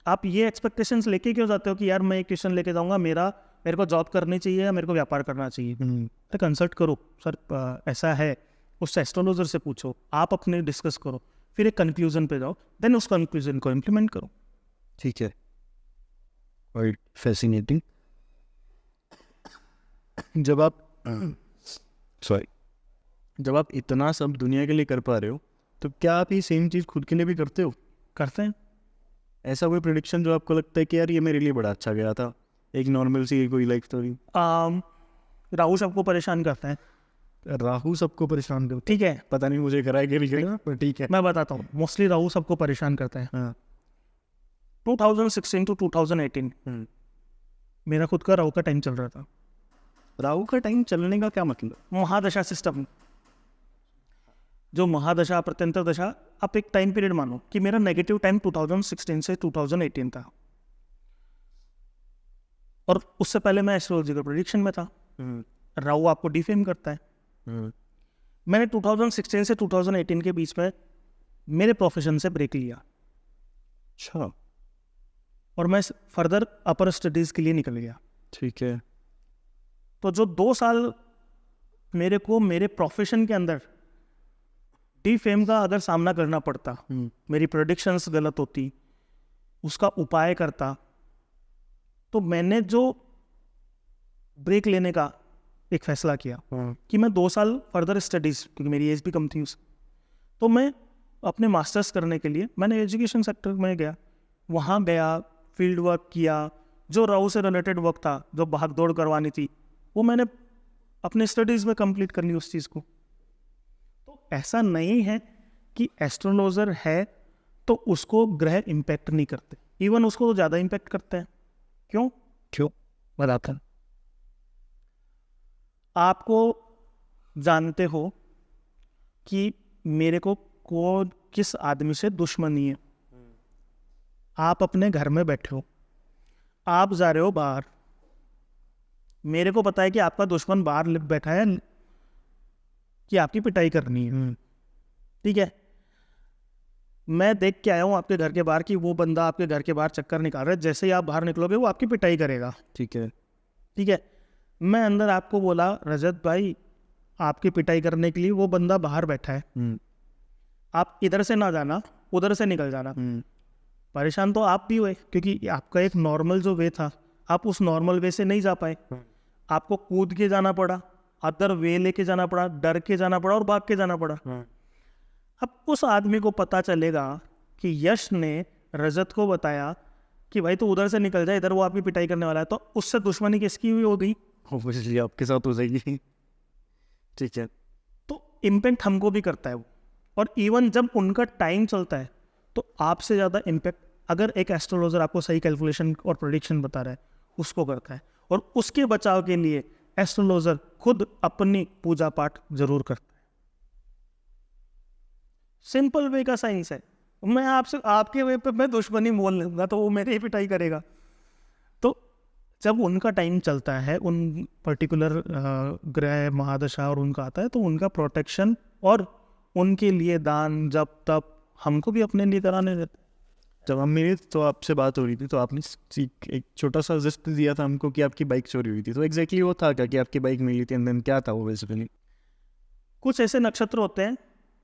आप ये एक्सपेक्टेशंस लेके क्यों जाते हो कि यार मैं एक क्वेश्चन लेके जाऊँगा, मेरे को जॉब करनी चाहिए या मेरे को व्यापार करना चाहिए। तो कंसल्ट करो, सर ऐसा है, उस एस्ट्रोलॉजर से पूछो, आप अपने डिस्कस करो, फिर एक कंक्लूजन पे जाओ, देन उस कंक्लूजन को इम्प्लीमेंट करो। ठीक है, क्वाइट फैसिनेटिंग। जब आप इतना सब दुनिया के लिए कर पा रहे हो, तो क्या आप ये सेम चीज़ खुद के लिए भी करते हो? करते हैं। ऐसा कोई प्रेडिक्शन जो आपको लगता है कि यार ये मेरे लिए बड़ा अच्छा गया था, एक नॉर्मल सी कोई लाइफ स्टोरी? राहु सबको परेशान करता है। राहु सबको परेशान करता ठीक है, है, पता नहीं मुझे कराए कि नहीं करेगा, पर ठीक है। मैं बताता हूँ। मोस्टली राहु सबको परेशान करता है। हाँ 2016 to 2018 मेरा खुद का राहु का टाइम चल रहा था। राहु का टाइम चलने का क्या मतलब? महादशा सिस्टम, जो महादशा प्रत्यंतर दशा, आप एक टाइम पीरियड मानो कि मेरा नेगेटिव टाइम 2016 से 2018 था और उससे पहले मैं एस्ट्रोलॉजिकल प्रेडिक्शन में था। राहु आपको डिफेम करता है। मैंने 2016 से 2018 के बीच में मेरे प्रोफेशन से ब्रेक लिया। अच्छा, और मैं फर्दर अपर स्टडीज़ के लिए निकल गया। ठीक है। तो जो 2 साल मेरे को मेरे प्रोफेशन के अंदर डिफेम का अगर सामना करना पड़ता, मेरी प्रेडिक्शंस गलत होती, उसका उपाय करता, तो मैंने जो ब्रेक लेने का एक फैसला किया कि मैं 2 साल फर्दर स्टडीज़, क्योंकि मेरी एज भी कम थी तो मैं अपने मास्टर्स करने के लिए मैंने एजुकेशन सेक्टर में गया। वहाँ गया, फील्ड वर्क किया, जो राहु से रिलेटेड वर्क था, जो भाग दौड़ करवानी थी, वो मैंने अपने स्टडीज़ में कंप्लीट कर ली उस चीज़ को। तो ऐसा नहीं है कि एस्ट्रोलॉजर है तो उसको ग्रह इम्पैक्ट नहीं करते, इवन उसको ज़्यादा इम्पैक्ट करते हैं। क्यों बताता हूं। आपको जानते हो कि मेरे को किस आदमी से दुश्मनी है। आप अपने घर में बैठे हो, आप जा रहे हो बाहर, मेरे को पता है कि आपका दुश्मन बाहर बैठा है कि आपकी पिटाई करनी है। ठीक है, मैं देख के आया हूँ आपके घर के बाहर कि वो बंदा आपके घर के बाहर चक्कर निकाल रहा है, जैसे ही आप बाहर निकलोगे वो आपकी पिटाई करेगा। ठीक है, ठीक है, मैं अंदर आपको बोला रजत भाई आपकी पिटाई करने के लिए वो बंदा बाहर बैठा है, आप इधर से ना जाना, उधर से निकल जाना। परेशान तो आप भी हुए क्योंकि आपका एक नॉर्मल जो वे था, आप उस नॉर्मल वे से नहीं जा पाए, आपको कूद के जाना पड़ा, अदर वे लेके जाना पड़ा, डर के जाना पड़ा और भाग के जाना पड़ा। अब उस आदमी को पता चलेगा कि यश ने रजत को बताया कि भाई तू उधर से निकल जाए, इधर वो आपकी पिटाई करने वाला है, तो उससे दुश्मनी किसकी हुई हो गई? ऑब्वियसली आपके साथ हो जाएगी। ठीक है, तो इम्पैक्ट हमको भी करता है वो। और इवन जब उनका टाइम चलता है तो आपसे ज़्यादा इम्पैक्ट अगर एक एस्ट्रोलॉजर आपको सही कैलकुलेशन और प्रेडिक्शन बता रहा है उसको करता है। और उसके बचाव के लिए एस्ट्रोलॉजर खुद अपनी पूजा पाठ जरूर करता है। सिंपल वे का साइंस है। मैं आपसे आपके वे पे मैं दुश्मनी मोल लूंगा तो वो मेरे ही पिटाई करेगा। तो जब उनका टाइम चलता है, उन पर्टिकुलर ग्रह महादशा और उनका आता है, तो उनका प्रोटेक्शन और उनके लिए दान जब तब हमको भी अपने लिए कराने देते हैं। जब हम मेरी तो आपसे बात हो रही थी तो आपने एक छोटा सा सजेस्ट दिया था हमको कि आपकी बाइक चोरी हुई थी, तो एग्जैक्टली वो था क्या कि आपकी बाइक मिली थी? एंड देन क्या था वो बेसिकली? कुछ ऐसे नक्षत्र होते हैं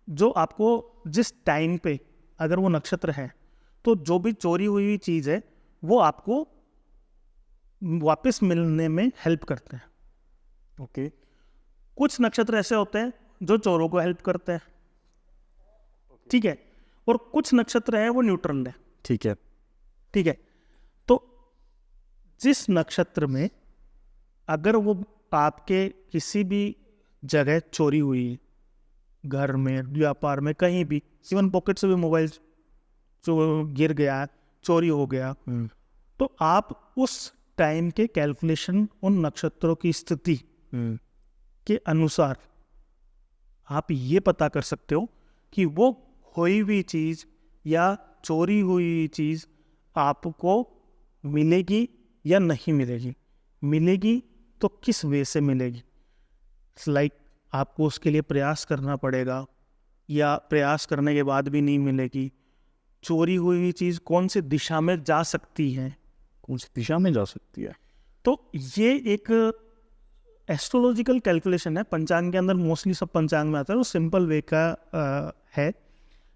जो आपको जिस टाइम पे अगर वो नक्षत्र है तो जो भी चोरी हुई चीज़ है वो आपको वापस मिलने में हेल्प करते हैं। ओके। कुछ नक्षत्र ऐसे होते हैं जो चोरों को हेल्प करते हैं, ठीक है, और कुछ नक्षत्र है वो न्यूट्रल है। ठीक है। ठीक है, तो जिस नक्षत्र में अगर वो आपके किसी भी जगह चोरी हुई है, घर में, व्यापार में, कहीं भी, इवन पॉकेट से भी मोबाइल जो गिर गया, चोरी हो गया, तो आप उस टाइम के कैलकुलेशन उन नक्षत्रों की स्थिति के अनुसार आप ये पता कर सकते हो कि वो खोई हुई चीज़ या चोरी हुई चीज़ आपको मिलेगी या नहीं मिलेगी। मिलेगी तो किस वे से मिलेगी। लाइक आपको उसके लिए प्रयास करना पड़ेगा या प्रयास करने के बाद भी नहीं मिलेगी। चोरी हुई चीज़ कौन सी दिशा में जा सकती है, कौन सी दिशा में जा सकती है। तो ये एक एस्ट्रोलॉजिकल कैलकुलेशन है। पंचांग के अंदर मोस्टली सब पंचांग में आता है। वो सिंपल वे का है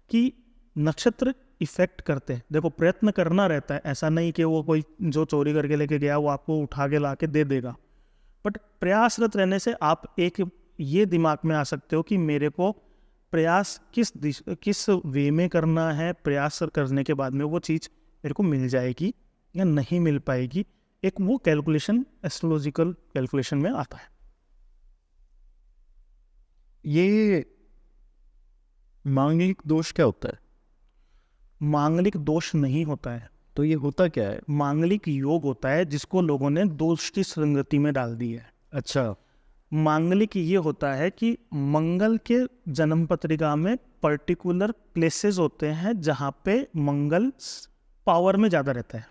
कि नक्षत्र इफेक्ट करते हैं। देखो, प्रयत्न करना रहता है, ऐसा नहीं कि वो कोई जो चोरी करके लेके गया वो आपको उठा के ला के दे देगा, बट प्रयासरत रहने से आप एक ये दिमाग में आ सकते हो कि मेरे को प्रयास किस वे में करना है, प्रयास करने के बाद में वो चीज़ मेरे को मिल जाएगी या नहीं मिल पाएगी। एक वो कैलकुलेशन एस्ट्रोलॉजिकल कैलकुलेशन में आता है। ये मांगलिक दोष क्या होता है? मांगलिक दोष नहीं होता है, तो ये होता क्या है? मांगलिक योग होता है जिसको लोगों ने दोष की संगति में डाल दी है। अच्छा। मांगलिक ये होता है कि मंगल के जन्म पत्रिका में पर्टिकुलर प्लेसेस होते हैं जहाँ पे मंगल पावर में ज़्यादा रहता है।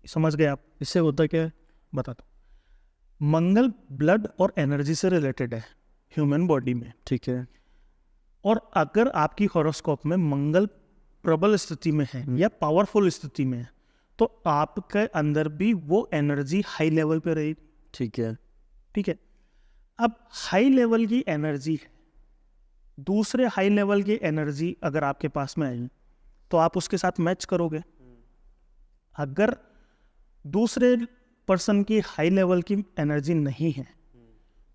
समझ गए आप? इससे होता क्या है? बता दो। मंगल ब्लड और एनर्जी से रिलेटेड है ह्यूमन बॉडी में, ठीक है। और अगर आपकी हॉरोस्कोप में मंगल प्रबल स्थिति में है या पावरफुल स्थिति में है तो आपके अंदर भी वो एनर्जी हाई लेवल पे रहेगी। ठीक है। ठीक है, अब हाई लेवल की एनर्जी है, दूसरे हाई लेवल की एनर्जी अगर आपके पास में आई तो आप उसके साथ मैच करोगे। अगर दूसरे पर्सन की हाई लेवल की एनर्जी नहीं है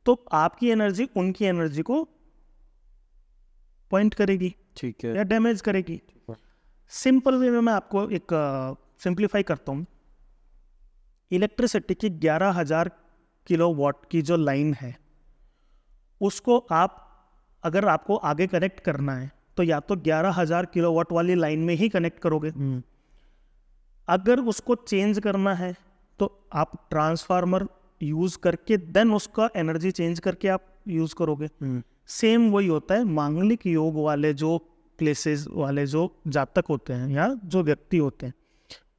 तो आपकी एनर्जी उनकी एनर्जी को पॉइंट करेगी, ठीक है, या डैमेज करेगी। सिंपल वे में मैं आपको एक सिंप्लीफाई करता हूँ। इलेक्ट्रिसिटी की 11,000 किलोवाट की जो लाइन है उसको आप अगर आपको आगे कनेक्ट करना है तो या तो 11,000 किलोवाट वाली लाइन में ही कनेक्ट करोगे। अगर उसको चेंज करना है तो आप ट्रांसफार्मर यूज करके देन उसका एनर्जी चेंज करके आप यूज करोगे। सेम वही होता है। मांगलिक योग वाले जो प्लेसेस वाले जो जातक होते हैं या जो व्यक्ति होते हैं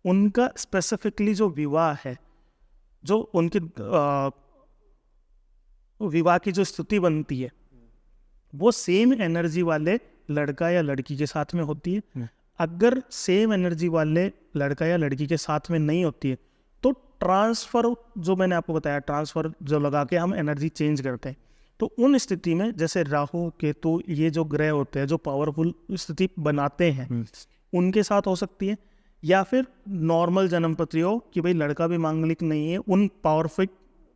उनका स्पेसिफिकली जो विवाह है, जो उनकी विवाह की जो स्थिति बनती है वो सेम एनर्जी वाले लड़का या लड़की के साथ में होती है। अगर सेम एनर्जी वाले लड़का या लड़की के साथ में नहीं होती है तो ट्रांसफर, जो मैंने आपको बताया, ट्रांसफर जो लगा के हम एनर्जी चेंज करते हैं, तो उन स्थिति में जैसे राहु केतु ये जो ग्रह होते हैं जो पावरफुल स्थिति बनाते हैं उनके साथ हो सकती है, या फिर नॉर्मल जन्मपत्री हो कि भाई लड़का भी मांगलिक नहीं है, उन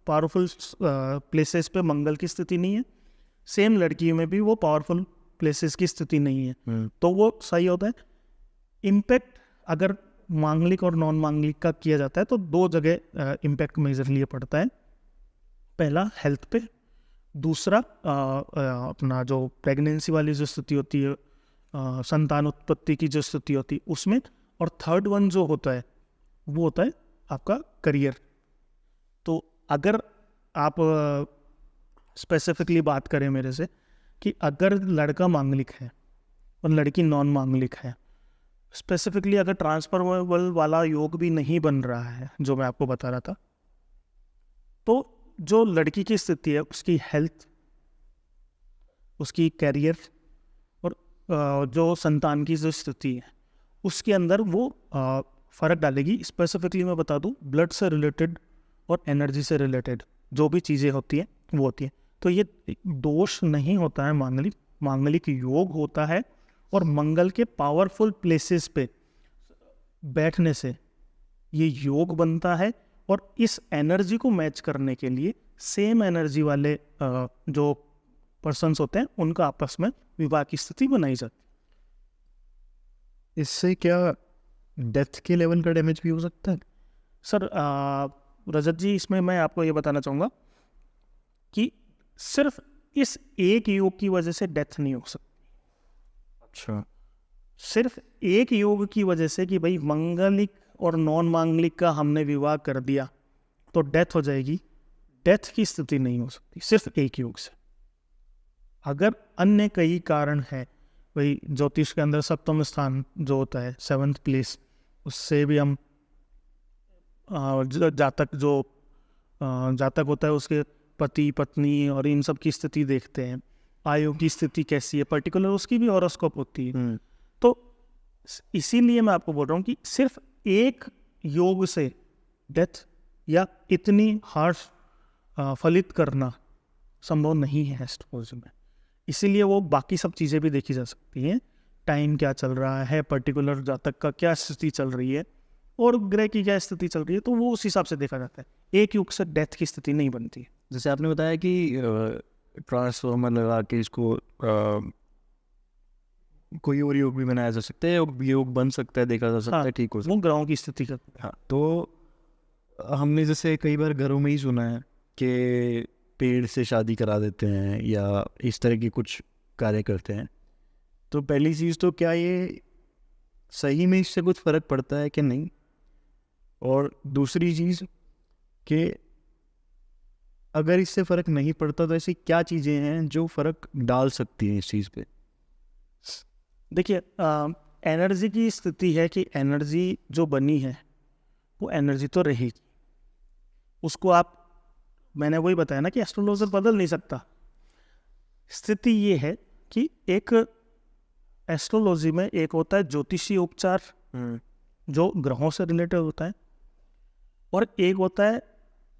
पावरफुल प्लेसेस पे मंगल की स्थिति नहीं है, सेम लड़की में भी वो पावरफुल प्लेसेस की स्थिति नहीं है, तो वो सही होता है। इम्पैक्ट अगर मांगलिक और नॉन मांगलिक का किया जाता है तो दो जगह इम्पैक्ट मेजरली पड़ता है। पहला हेल्थ पे, दूसरा अपना जो प्रेगनेंसी वाली जो स्थिति होती है, संतान उत्पत्ति की जो स्थिति होती है उसमें, और थर्ड वन जो होता है वो होता है आपका करियर। तो अगर आप स्पेसिफिकली बात करें मेरे से कि अगर लड़का मांगलिक है और लड़की नॉन मांगलिक है, स्पेसिफिकली अगर ट्रांसफॉर्मेबल वाला योग भी नहीं बन रहा है जो मैं आपको बता रहा था, तो जो लड़की की स्थिति है उसकी हेल्थ, उसकी कैरियर और जो संतान की जो स्थिति है उसके अंदर वो फ़र्क डालेगी। स्पेसिफिकली मैं बता दूं, ब्लड से रिलेटेड और एनर्जी से रिलेटेड जो भी चीज़ें होती हैं वो होती हैं। तो ये दोष नहीं होता है मांगलिक, मांगलिक योग होता है, और मंगल के पावरफुल प्लेसेस पे बैठने से ये योग बनता है, और इस एनर्जी को मैच करने के लिए सेम एनर्जी वाले जो पर्सन्स होते हैं उनका आपस में विवाह की स्थिति बनाई जाती है। इससे क्या डेथ के लेवल का डैमेज भी हो सकता है? सर रजत जी, इसमें मैं आपको ये बताना चाहूँगा कि सिर्फ इस एक योग की वजह से डेथ नहीं हो सकती। अच्छा, सिर्फ एक योग की वजह से कि भाई मंगलिक और नॉन मांगलिक का हमने विवाह कर दिया तो डेथ हो जाएगी, डेथ की स्थिति नहीं हो सकती सिर्फ एक योग से। अगर अन्य कई कारण है, भाई ज्योतिष के अंदर सप्तम स्थान जो होता है, 7th प्लेस, उससे भी हम जातक होता है उसके पति पत्नी और इन सब की स्थिति देखते हैं, आयु की स्थिति कैसी है पर्टिकुलर, उसकी भी हॉरोस्कोप होती है। तो इसीलिए मैं आपको बोल रहा हूँ कि सिर्फ एक योग से डेथ या इतनी हार्श फलित करना संभव नहीं है एस्ट्रोलॉजी में। इसीलिए वो बाकी सब चीज़ें भी देखी जा सकती हैं, टाइम क्या चल रहा है, पर्टिकुलर जातक का क्या स्थिति चल रही है और ग्रह की क्या स्थिति चल रही है, तो वो उस हिसाब से देखा जाता है। एक युग से डेथ की स्थिति नहीं बनती है। जैसे आपने बताया कि ट्रांसफॉर्मर लगा के इसको कोई और योग भी बनाया जा सकता है, योग बन सकता है, देखा जा सकता है, ठीक हो सकता वो ग्रहों की स्थिति का। है। हाँ, तो हमने जैसे कई बार घरों में ही सुना है कि पेड़ से शादी करा देते हैं या इस तरह की कुछ कार्य करते हैं। तो पहली चीज़ तो क्या ये सही में इससे कुछ फ़र्क पड़ता है कि नहीं, और दूसरी चीज़ कि अगर इससे फ़र्क नहीं पड़ता तो ऐसी क्या चीज़ें हैं जो फ़र्क डाल सकती हैं इस चीज़ पे? देखिए, एनर्जी की स्थिति है कि एनर्जी जो बनी है वो एनर्जी तो रहेगी, उसको आप, मैंने वही बताया ना कि एस्ट्रोलॉजर बदल नहीं सकता। स्थिति ये है कि एक एस्ट्रोलॉजी में एक होता है ज्योतिषी उपचार जो ग्रहों से रिलेटेड होता है, और एक होता है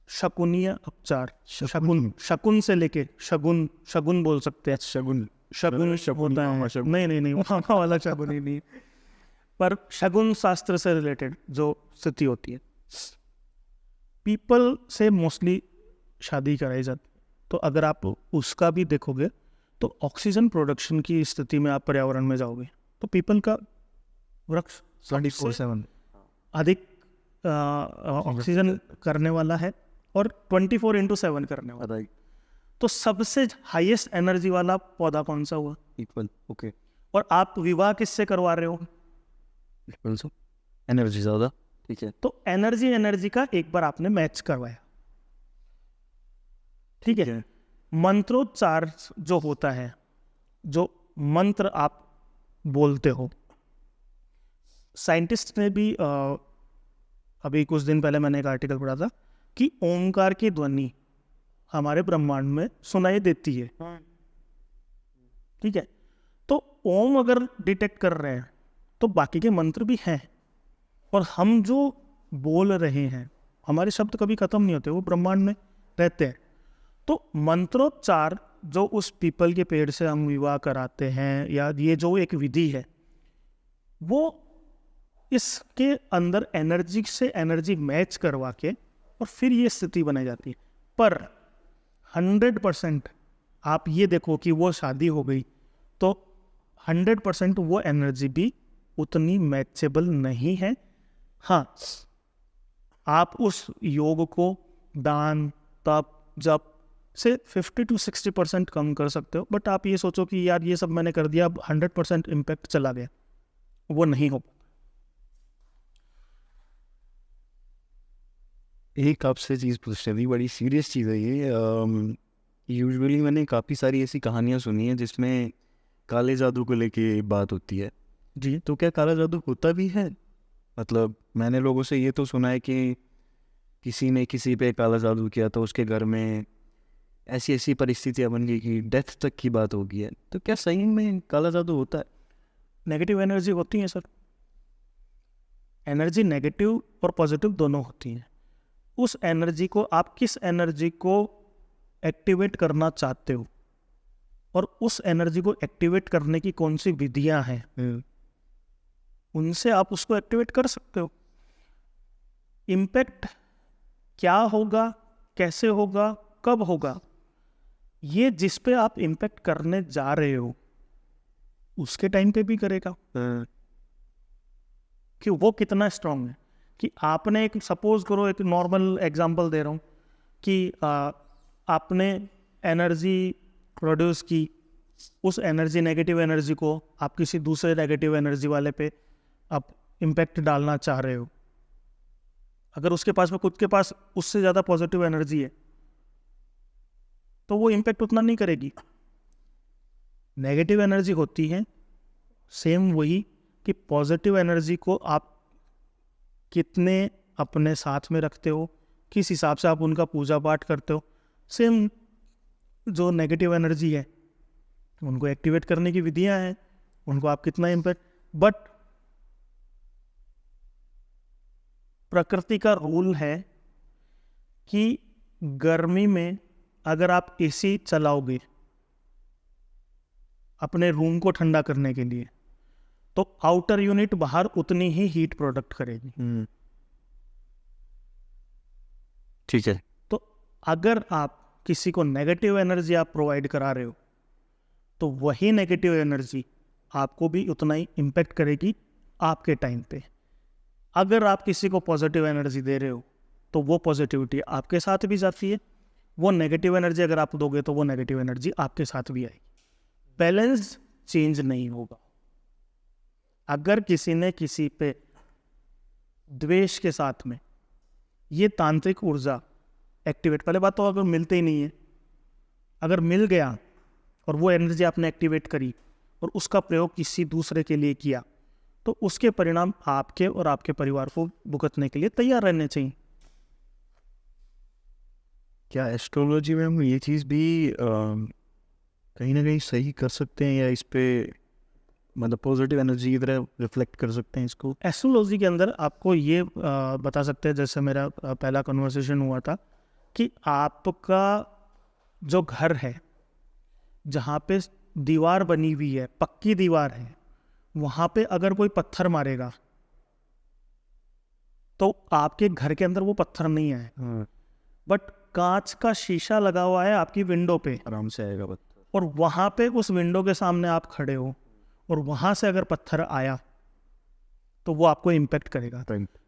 शकुनीय उपचार। शकुन से लेके शगुन बोल सकते हैं। शगुन होता है, नहीं वहाँ वाला शगुन ही नहीं, पर शगुन शास्त्र से रिलेटेड जो स्थिति होती है, पीपल से मोस्टली शादी कराई जाती है। तो अगर आप उसका भी देखोगे तो ऑक्सीजन प्रोडक्शन की स्थिति में आप पर्यावरण में जाओगे तो पीपल का वृक्ष 24/7 अधिक ऑक्सीजन करने वाला है और 24/7 करने वाला है। तो सबसे हाईएस्ट एनर्जी वाला पौधा कौन सा हुआ? पीपल। ओके। और आप विवाह किससे करवा रहे हो? पीपल से। एनर्जी ज़्यादा, ठीक है। तो एनर्जी का एक बार आपने मैच करवाया, ठीक है। मंत्रोच्चार जो होता है, जो मंत्र आप बोलते हो, साइंटिस्ट ने भी अभी कुछ दिन पहले मैंने एक आर्टिकल पढ़ा था कि ओमकार की ध्वनि हमारे ब्रह्मांड में सुनाई देती है, ठीक है। तो ओम अगर डिटेक्ट कर रहे हैं तो बाकी के मंत्र भी हैं, और हम जो बोल रहे हैं, हमारे शब्द कभी खत्म नहीं होते, वो ब्रह्मांड में रहते हैं। तो मंत्रोच्चार जो उस पीपल के पेड़ से हम विवाह कराते हैं, या ये जो एक विधि है, वो इसके अंदर एनर्जी से एनर्जी मैच करवा के और फिर ये स्थिति बनाई जाती है। पर 100% आप ये देखो कि वो शादी हो गई तो 100% वो एनर्जी भी उतनी मैचेबल नहीं है। हाँ, आप उस योग को दान तप जप से 50 to 60% कम कर सकते हो, बट आप ये सोचो कि यार ये सब मैंने कर दिया, अब 100% इम्पैक्ट चला गया, वो नहीं हो। एक आपसे चीज़ पूछनी थी, बड़ी सीरियस चीज़ है ये। यूजुअली मैंने काफ़ी सारी ऐसी कहानियाँ सुनी हैं जिसमें काले जादू को लेके बात होती है जी, तो क्या काला जादू होता भी है? मतलब मैंने लोगों से ये तो सुना है कि किसी ने किसी पे काला जादू किया तो उसके घर में ऐसी ऐसी परिस्थितियाँ बन गई कि डेथ तक की बात हो गई है। तो क्या सही में काला जादू होता है? नेगेटिव एनर्जी होती है सर। एनर्जी नेगेटिव और पॉजिटिव दोनों होती हैं। उस एनर्जी को आप किस एनर्जी को एक्टिवेट करना चाहते हो और उस एनर्जी को एक्टिवेट करने की कौन सी विधियां हैं, उनसे आप उसको एक्टिवेट कर सकते हो। इम्पैक्ट क्या होगा, कैसे होगा, कब होगा, ये जिस पे आप इम्पैक्ट करने जा रहे हो उसके टाइम पे भी करेगा कि वो कितना स्ट्रांग है। कि आपने एक, सपोज करो, एक नॉर्मल एग्जांपल दे रहा हूँ कि आपने एनर्जी प्रोड्यूस की, उस एनर्जी नेगेटिव एनर्जी को आप किसी दूसरे नेगेटिव एनर्जी वाले पे आप इम्पैक्ट डालना चाह रहे हो। अगर उसके पास में, खुद के पास उससे ज़्यादा पॉजिटिव एनर्जी है तो वो इम्पैक्ट उतना नहीं करेगी। नेगेटिव एनर्जी होती है सेम वही कि पॉजिटिव एनर्जी को आप कितने अपने साथ में रखते हो, किस हिसाब से आप उनका पूजा पाठ करते हो। सेम जो नेगेटिव एनर्जी है उनको एक्टिवेट करने की विधियां हैं, उनको आप कितना इम्पैक्ट। बट प्रकृति का रूल है कि गर्मी में अगर आप एसी चलाओगे अपने रूम को ठंडा करने के लिए तो आउटर यूनिट बाहर उतनी ही हीट प्रोडक्ट करेगी। ठीक है। तो अगर आप किसी को नेगेटिव एनर्जी आप प्रोवाइड करा रहे हो तो वही नेगेटिव एनर्जी आपको भी उतना ही इम्पैक्ट करेगी आपके टाइम पे। अगर आप किसी को पॉजिटिव एनर्जी दे रहे हो तो वो पॉजिटिविटी आपके साथ भी जाती है, वो नेगेटिव एनर्जी अगर आप दोगे तो वो नेगेटिव एनर्जी आपके साथ भी आएगी। बैलेंस चेंज नहीं होगा। अगर किसी ने किसी पे द्वेष के साथ में ये तांत्रिक ऊर्जा एक्टिवेट, पहले बात तो अगर मिलते ही नहीं है, अगर मिल गया और वो एनर्जी आपने एक्टिवेट करी और उसका प्रयोग किसी दूसरे के लिए किया तो उसके परिणाम आपके और आपके परिवार को भुगतने के लिए तैयार रहने चाहिए। क्या एस्ट्रोलॉजी में हम ये चीज़ भी कहीं ना कहीं सही कर सकते हैं या इस पे मतलब पॉजिटिव एनर्जी की तरह रिफ्लेक्ट कर सकते हैं इसको? एस्ट्रोलॉजी के अंदर आपको ये बता सकते हैं, जैसे मेरा पहला कन्वर्सेशन हुआ था, कि आपका जो घर है जहाँ पे दीवार बनी हुई है, पक्की दीवार है, वहाँ पे अगर कोई पत्थर मारेगा तो आपके घर के अंदर वो पत्थर नहीं आए, बट कांच का शीशा लगा हुआ है आपकी विंडो पे, आराम से आएगा पत्थर। और वहाँ पे उस विंडो के सामने आप खड़े हो और वहाँ से अगर पत्थर आया तो वो आपको इम्पेक्ट करेगा।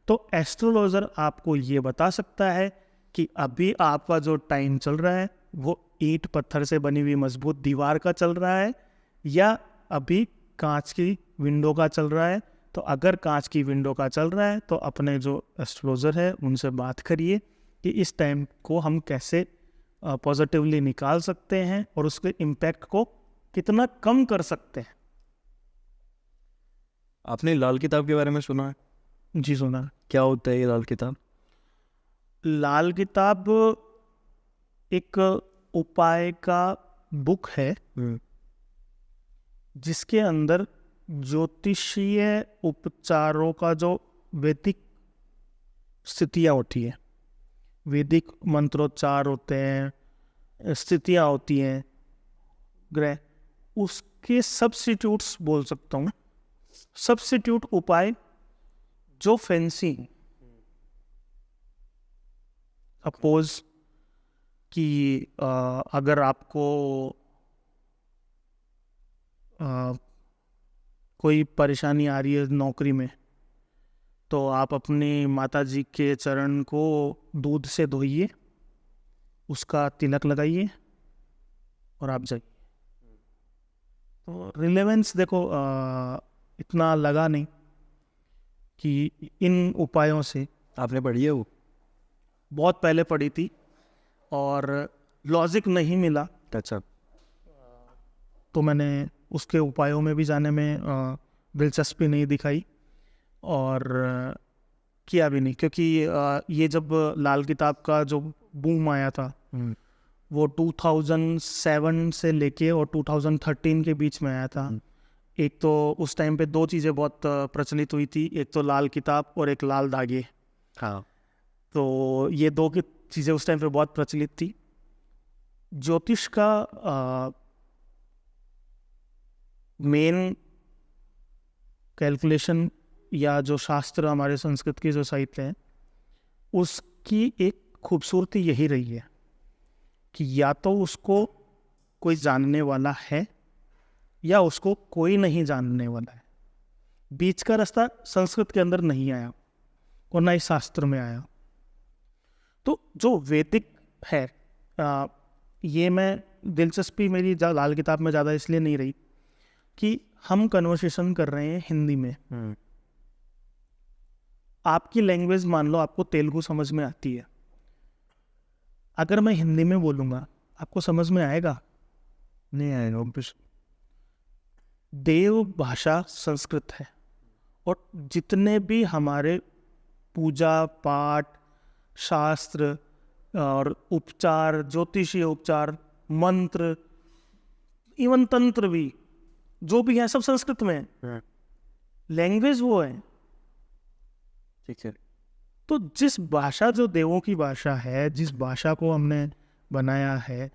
तो एस्ट्रोलॉजर आपको ये बता सकता है कि अभी आपका जो टाइम चल रहा है वो ईंट पत्थर से बनी हुई मजबूत दीवार का चल रहा है या अभी कांच की विंडो का चल रहा है। तो अगर कांच की विंडो का चल रहा है तो अपने जो एस्ट्रोलॉजर है उनसे बात करिए कि इस टाइम को हम कैसे पॉजिटिवली निकाल सकते हैं और उसके इम्पैक्ट को कितना कम कर सकते हैं। आपने लाल किताब के बारे में सुना है? जी सुना। क्या होता है ये लाल किताब? लाल किताब एक उपाय का बुक है जिसके अंदर ज्योतिषीय उपचारों का जो वैदिक स्थितियाँ होती है, वैदिक मंत्रोच्चार होते हैं, स्थितियाँ होती हैं, ग्रह, उसके सब्स्टिट्यूट्स बोल सकता हूँ, सब्स्टिट्यूट उपाय जो फैंसी। सपोज कि अगर आपको कोई परेशानी आ रही है नौकरी में, तो आप अपनी माता जी के चरण को दूध से धोइए, उसका तिलक लगाइए और आप जाइए। तो रिलेवेंस देखो इतना लगा नहीं कि इन उपायों से, आपने पढ़ी है वो? बहुत पहले पढ़ी थी और लॉजिक नहीं मिला, अच्छा। तो मैंने उसके उपायों में भी जाने में दिलचस्पी नहीं दिखाई और किया भी नहीं, क्योंकि ये जब लाल किताब का जो बूम आया था वो 2007 से लेके और 2013 के बीच में आया था। एक तो उस टाइम पे दो चीज़ें बहुत प्रचलित हुई थी, एक तो लाल किताब और एक लाल धागे। हाँ। तो ये दो की चीज़ें उस टाइम पे बहुत प्रचलित थी। ज्योतिष का मेन कैलकुलेशन या जो शास्त्र हमारे संस्कृत की जो साहित्य है, उसकी एक खूबसूरती यही रही है कि या तो उसको कोई जानने वाला है या उसको कोई नहीं जानने वाला है। बीच का रास्ता संस्कृत के अंदर नहीं आया और ना ही शास्त्र में आया। तो जो वैदिक है, ये मैं दिलचस्पी मेरी लाल किताब में ज़्यादा इसलिए नहीं रही कि हम कन्वर्सेशन कर रहे हैं हिंदी में। आपकी लैंग्वेज, मान लो आपको तेलुगु समझ में आती है, अगर मैं हिंदी में बोलूँगा आपको समझ में आएगा? नहीं आएगा। देव भाषा संस्कृत है और जितने भी हमारे पूजा पाठ, शास्त्र और उपचार, ज्योतिषीय उपचार, मंत्र, इवन तंत्र भी, जो भी है सब संस्कृत में है। लैंग्वेज वो है। ठीक है। तो जिस भाषा, जो देवों की भाषा है, जिस भाषा को हमने बनाया है,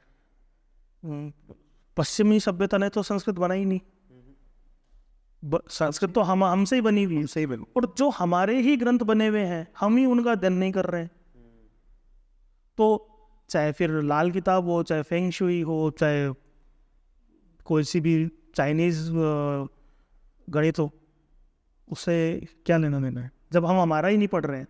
पश्चिमी सभ्यता ने तो संस्कृत बनाई नहीं। संस्कृत तो हमसे ही बनी हुई है। सही बिल्कुल। और जो हमारे ही ग्रंथ बने हुए हैं, हम ही उनका अध्ययन नहीं कर रहे हैं। तो चाहे फिर लाल किताब हो, चाहे फेंग शुई हो, चाहे कोई सी भी चाइनीज गणित हो, उससे क्या लेना देना है जब हम हमारा ही नहीं पढ़ रहे हैं।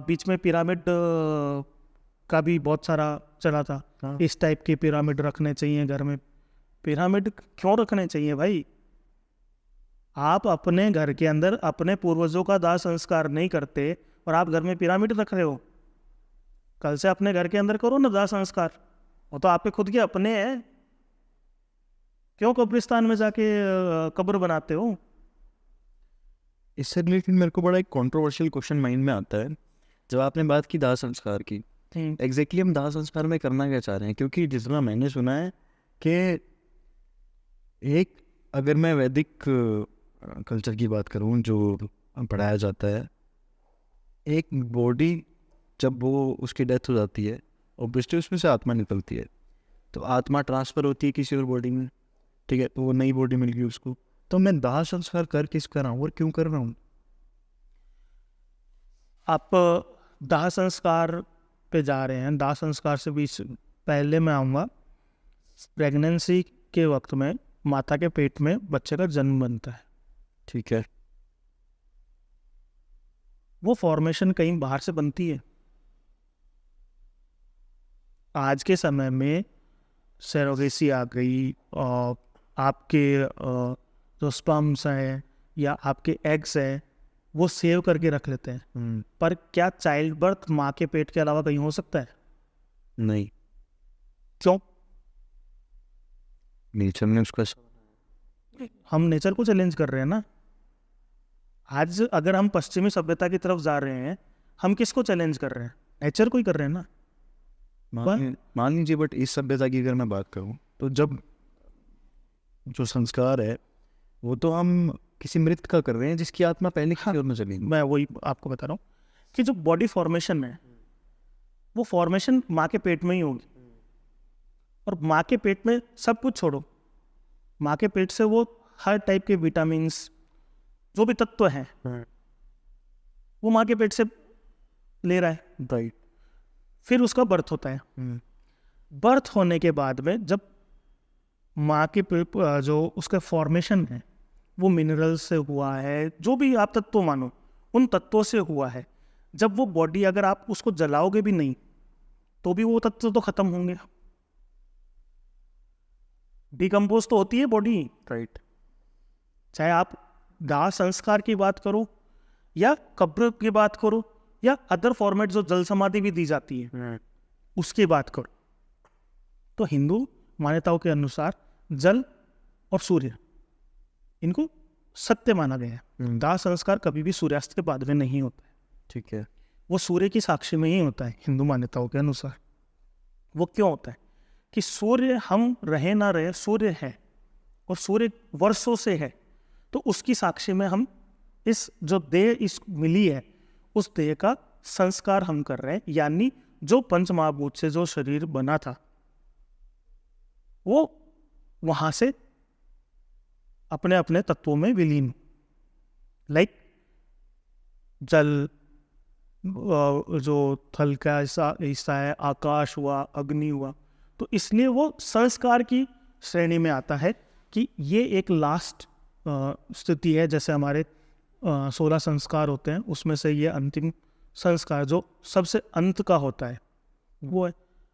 बीच में पिरामिड का भी बहुत सारा चला था। हाँ। इस टाइप के पिरामिड रखने चाहिए घर में। पिरामिड क्यों रखने चाहिए भाई? आप अपने घर के अंदर अपने पूर्वजों का दाह संस्कार नहीं करते और आप घर में पिरामिड रख रहे हो। कल से अपने घर के अंदर करो ना दाह संस्कार, वो तो आपके खुद के अपने हैं। क्यों कब्रिस्तान में जाके कब्र बनाते हो? इससे रिलेटेड मेरे को बड़ा एक कंट्रोवर्शियल क्वेश्चन माइंड में आता है। जब आपने बात की दाह संस्कार की, एग्जैक्टली हम दाह संस्कार में करना क्या चाह रहे हैं? क्योंकि जितना मैंने सुना है कि एक, अगर मैं वैदिक कल्चर की बात करूं जो पढ़ाया जाता है, एक बॉडी जब वो उसकी डेथ हो जाती है, ऑब्वियसली उसमें से आत्मा निकलती है, तो आत्मा ट्रांसफ़र होती है किसी और बॉडी में। ठीक है, तो वो नई बॉडी मिल गई उसको। तो मैं दाह संस्कार कर किस कर रहा हूँ और क्यों कर रहा हूँ? आप दाह संस्कार पे जा रहे हैं। दाह संस्कार से भी पहले मैं आऊँगा। प्रेगनेंसी के वक्त में माता के पेट में बच्चे का जन्म बनता है। ठीक है। वो फॉर्मेशन कहीं बाहर से बनती है। आज के समय में सेरोगेसी आ गई और आपके जो स्पर्म्स हैं या आपके एग्स हैं वो सेव करके रख लेते हैं। पर क्या चाइल्ड बर्थ माँ के पेट के अलावा कहीं हो सकता है? नहीं, क्यों? नेचर ने उसका हम नेचर को चैलेंज कर रहे हैं ना। आज अगर हम पश्चिमी सभ्यता की तरफ जा रहे हैं, हम किसको चैलेंज कर रहे हैं? नेचर को ही कर रहे हैं ना। मान लीजिए, बट इस सभ्यता की अगर मैं बात करूं तो जब जो संस्कार है वो तो हम किसी मृत का कर रहे हैं जिसकी आत्मा पहले की ओर में चली गई। मैं वही आपको बता रहा हूँ कि जो बॉडी फॉर्मेशन है वो फॉर्मेशन माँ के पेट में ही होगी। और माँ के पेट में सब कुछ छोड़ो, माँ के पेट से वो हर टाइप के विटामिन, जो भी तत्व हैं वो माँ के पेट से ले रहा है। राइट। फिर उसका बर्थ होता है। बर्थ होने के बाद में जब माँ के जो उसका फॉर्मेशन है वो मिनरल से हुआ है, जो भी आप तत्व मानो उन तत्वों से हुआ है। जब वो बॉडी अगर आप उसको जलाओगे भी नहीं तो भी वो तत्व तो खत्म होंगे, डिकम्पोज तो होती है बॉडी, राइट। चाहे आप दाह संस्कार की बात करो या कब्र की बात करो या अदर फॉर्मेट जो जल समाधि भी दी जाती है उसकी बात करो, तो हिंदू मान्यताओं के अनुसार जल और सूर्य इनको सत्य माना गया है। दाह संस्कार कभी भी सूर्यास्त के बाद में नहीं होता है, ठीक है। वो सूर्य की साक्षी में ही होता है हिंदू मान्यताओं के अनुसार। वो क्यों होता है कि सूर्य, हम रहे ना रहे, सूर्य है और सूर्य वर्षों से है, तो उसकी साक्षी में हम इस जो देह इस मिली है उस देह का संस्कार हम कर रहे हैं, यानी जो पंच महाभूत से जो शरीर बना था वो वहां से अपने अपने तत्वों में विलीन, लाइक जल, जो थल का हिस्सा है, आकाश हुआ, अग्नि हुआ, तो इसलिए वो संस्कार की श्रेणी में आता है कि ये एक लास्ट स्थिति है। जैसे हमारे 16 संस्कार होते हैं उसमें से ये अंतिम संस्कार जो सबसे अंत का होता है वो है।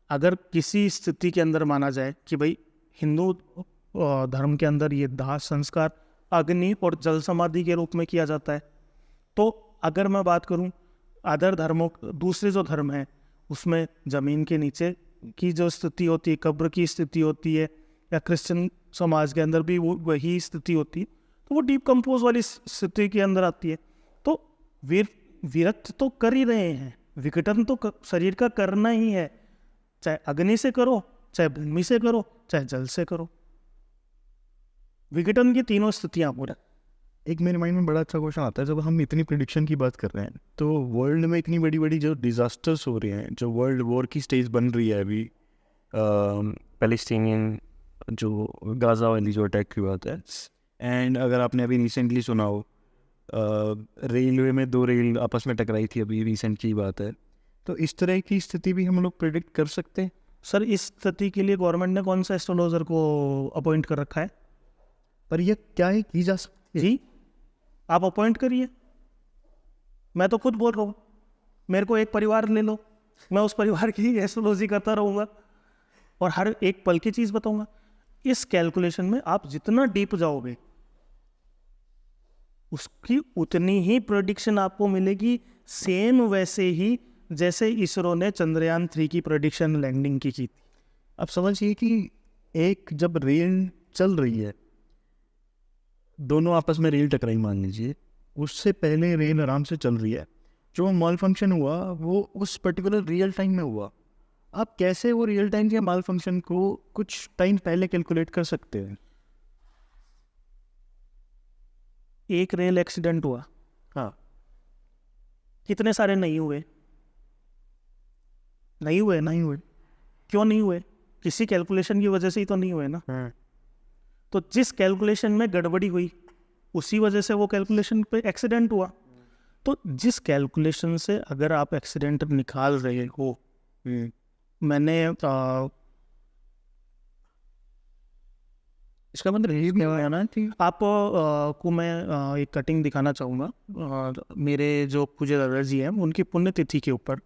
अगर किसी स्थिति के अंदर माना जाए कि भाई हिंदू धर्म के अंदर ये दाह संस्कार अग्नि और जल समाधि के रूप में किया जाता है, तो अगर मैं बात करूं अदर धर्मों, दूसरे जो धर्म है उसमें जमीन के नीचे की जो स्थिति होती है, कब्र की स्थिति होती है, या क्रिश्चियन समाज के अंदर भी वो वही स्थिति होती है, तो वो डीप कंपोज वाली स्थिति के अंदर आती है। तो विरक्त तो कर ही रहे हैं, विघटन तो शरीर का करना ही है, चाहे अग्नि से करो, चाहे भूमि से करो, चाहे जल से करो, विघटन की तीनों स्थितियां पूरा। एक मेरे माइंड में बड़ा अच्छा क्वेश्चन आता है, जब हम इतनी प्रिडिक्शन की बात कर रहे हैं तो वर्ल्ड में इतनी बड़ी बड़ी जो डिजास्टर्स हो रहे हैं, जो वर्ल्ड वॉर की स्टेज बन रही है अभी, पैलेस्टीनियन जो गाजा वाली जो अटैक की बात है, एंड अगर आपने अभी रिसेंटली सुना हो रेलवे में 2 रेल आपस में टकराई थी, अभी रिसेंट की बात है, तो इस तरह की स्थिति भी हम लोग प्रिडिक्ट कर सकते हैं। सर इस स्थिति के लिए गवर्नमेंट ने कौन सा एस्ट्रोलॉजर को अपॉइंट कर रखा है? पर यह क्या है की जा सकती है? जी आप अपॉइंट करिए, मैं तो खुद बोल रहा हूँ, मेरे को एक परिवार ले लो, मैं उस परिवार की एस्ट्रोलॉजी करता रहूँगा और हर एक पल की चीज़ बताऊँगा। इस कैलकुलेशन में आप जितना डीप जाओगे उसकी उतनी ही प्रेडिक्शन आपको मिलेगी, सेम वैसे ही जैसे इसरो ने चंद्रयान 3 की प्रेडिक्शन लैंडिंग की थी। अब समझिए कि एक जब रेल चल रही है, दोनों आपस में रेल टकराई मान लीजिए, उससे पहले रेल आराम से चल रही है, जो माल फंक्शन हुआ वो उस पर्टिकुलर रियल टाइम में हुआ। आप कैसे वो रियल टाइम के माल फंक्शन को कुछ टाइम पहले कैलकुलेट कर सकते हैं? एक रेल एक्सीडेंट हुआ, हाँ, कितने सारे नहीं हुए? नहीं हुए ना? नहीं हुए। क्यों नहीं हुए? किसी कैलकुलेशन की वजह से ही तो नहीं हुए ना। तो जिस कैलकुलेशन में गड़बड़ी हुई उसी वजह से वो कैलकुलेशन पे एक्सीडेंट हुआ। तो जिस कैलकुलेशन से अगर आप एक्सीडेंट निकाल रहे हो, मैंने इसका मतलब ये भी है ना कि आप को मैं एक कटिंग दिखाना चाहूँगा। मेरे जो पूज्य दादाजी हैं उनकी पुण्यतिथि के ऊपर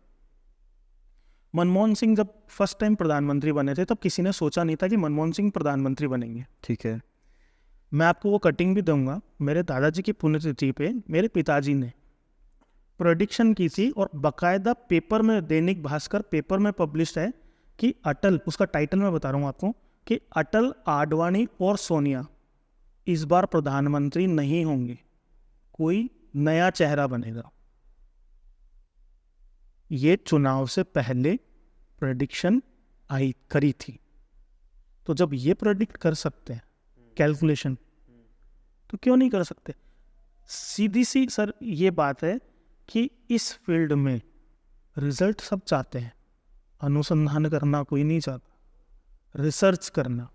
मनमोहन सिंह जब फर्स्ट टाइम प्रधानमंत्री बने थे तब किसी ने सोचा नहीं था कि मनमोहन सिंह प्रधानमंत्री बनेंगे। ठीक है, मैं आपको वो कटिंग भी दूंगा। मेरे दादाजी की पुण्यतिथि पे मेरे पिताजी ने प्रेडिक्शन की थी और बाकायदा पेपर में, दैनिक भास्कर पेपर में पब्लिश है कि अटल, उसका टाइटल मैं बता रहा हूँ आपको, कि अटल, आडवाणी और सोनिया इस बार प्रधानमंत्री नहीं होंगे, कोई नया चेहरा बनेगा। ये चुनाव से पहले प्रेडिक्शन आई करी थी। तो जब ये प्रेडिक्ट कर सकते हैं कैलकुलेशन, तो क्यों नहीं कर सकते? सीधी सी सर ये बात है कि इस फील्ड में रिजल्ट सब चाहते हैं, अनुसंधान करना कोई नहीं चाहता, रिसर्च करना।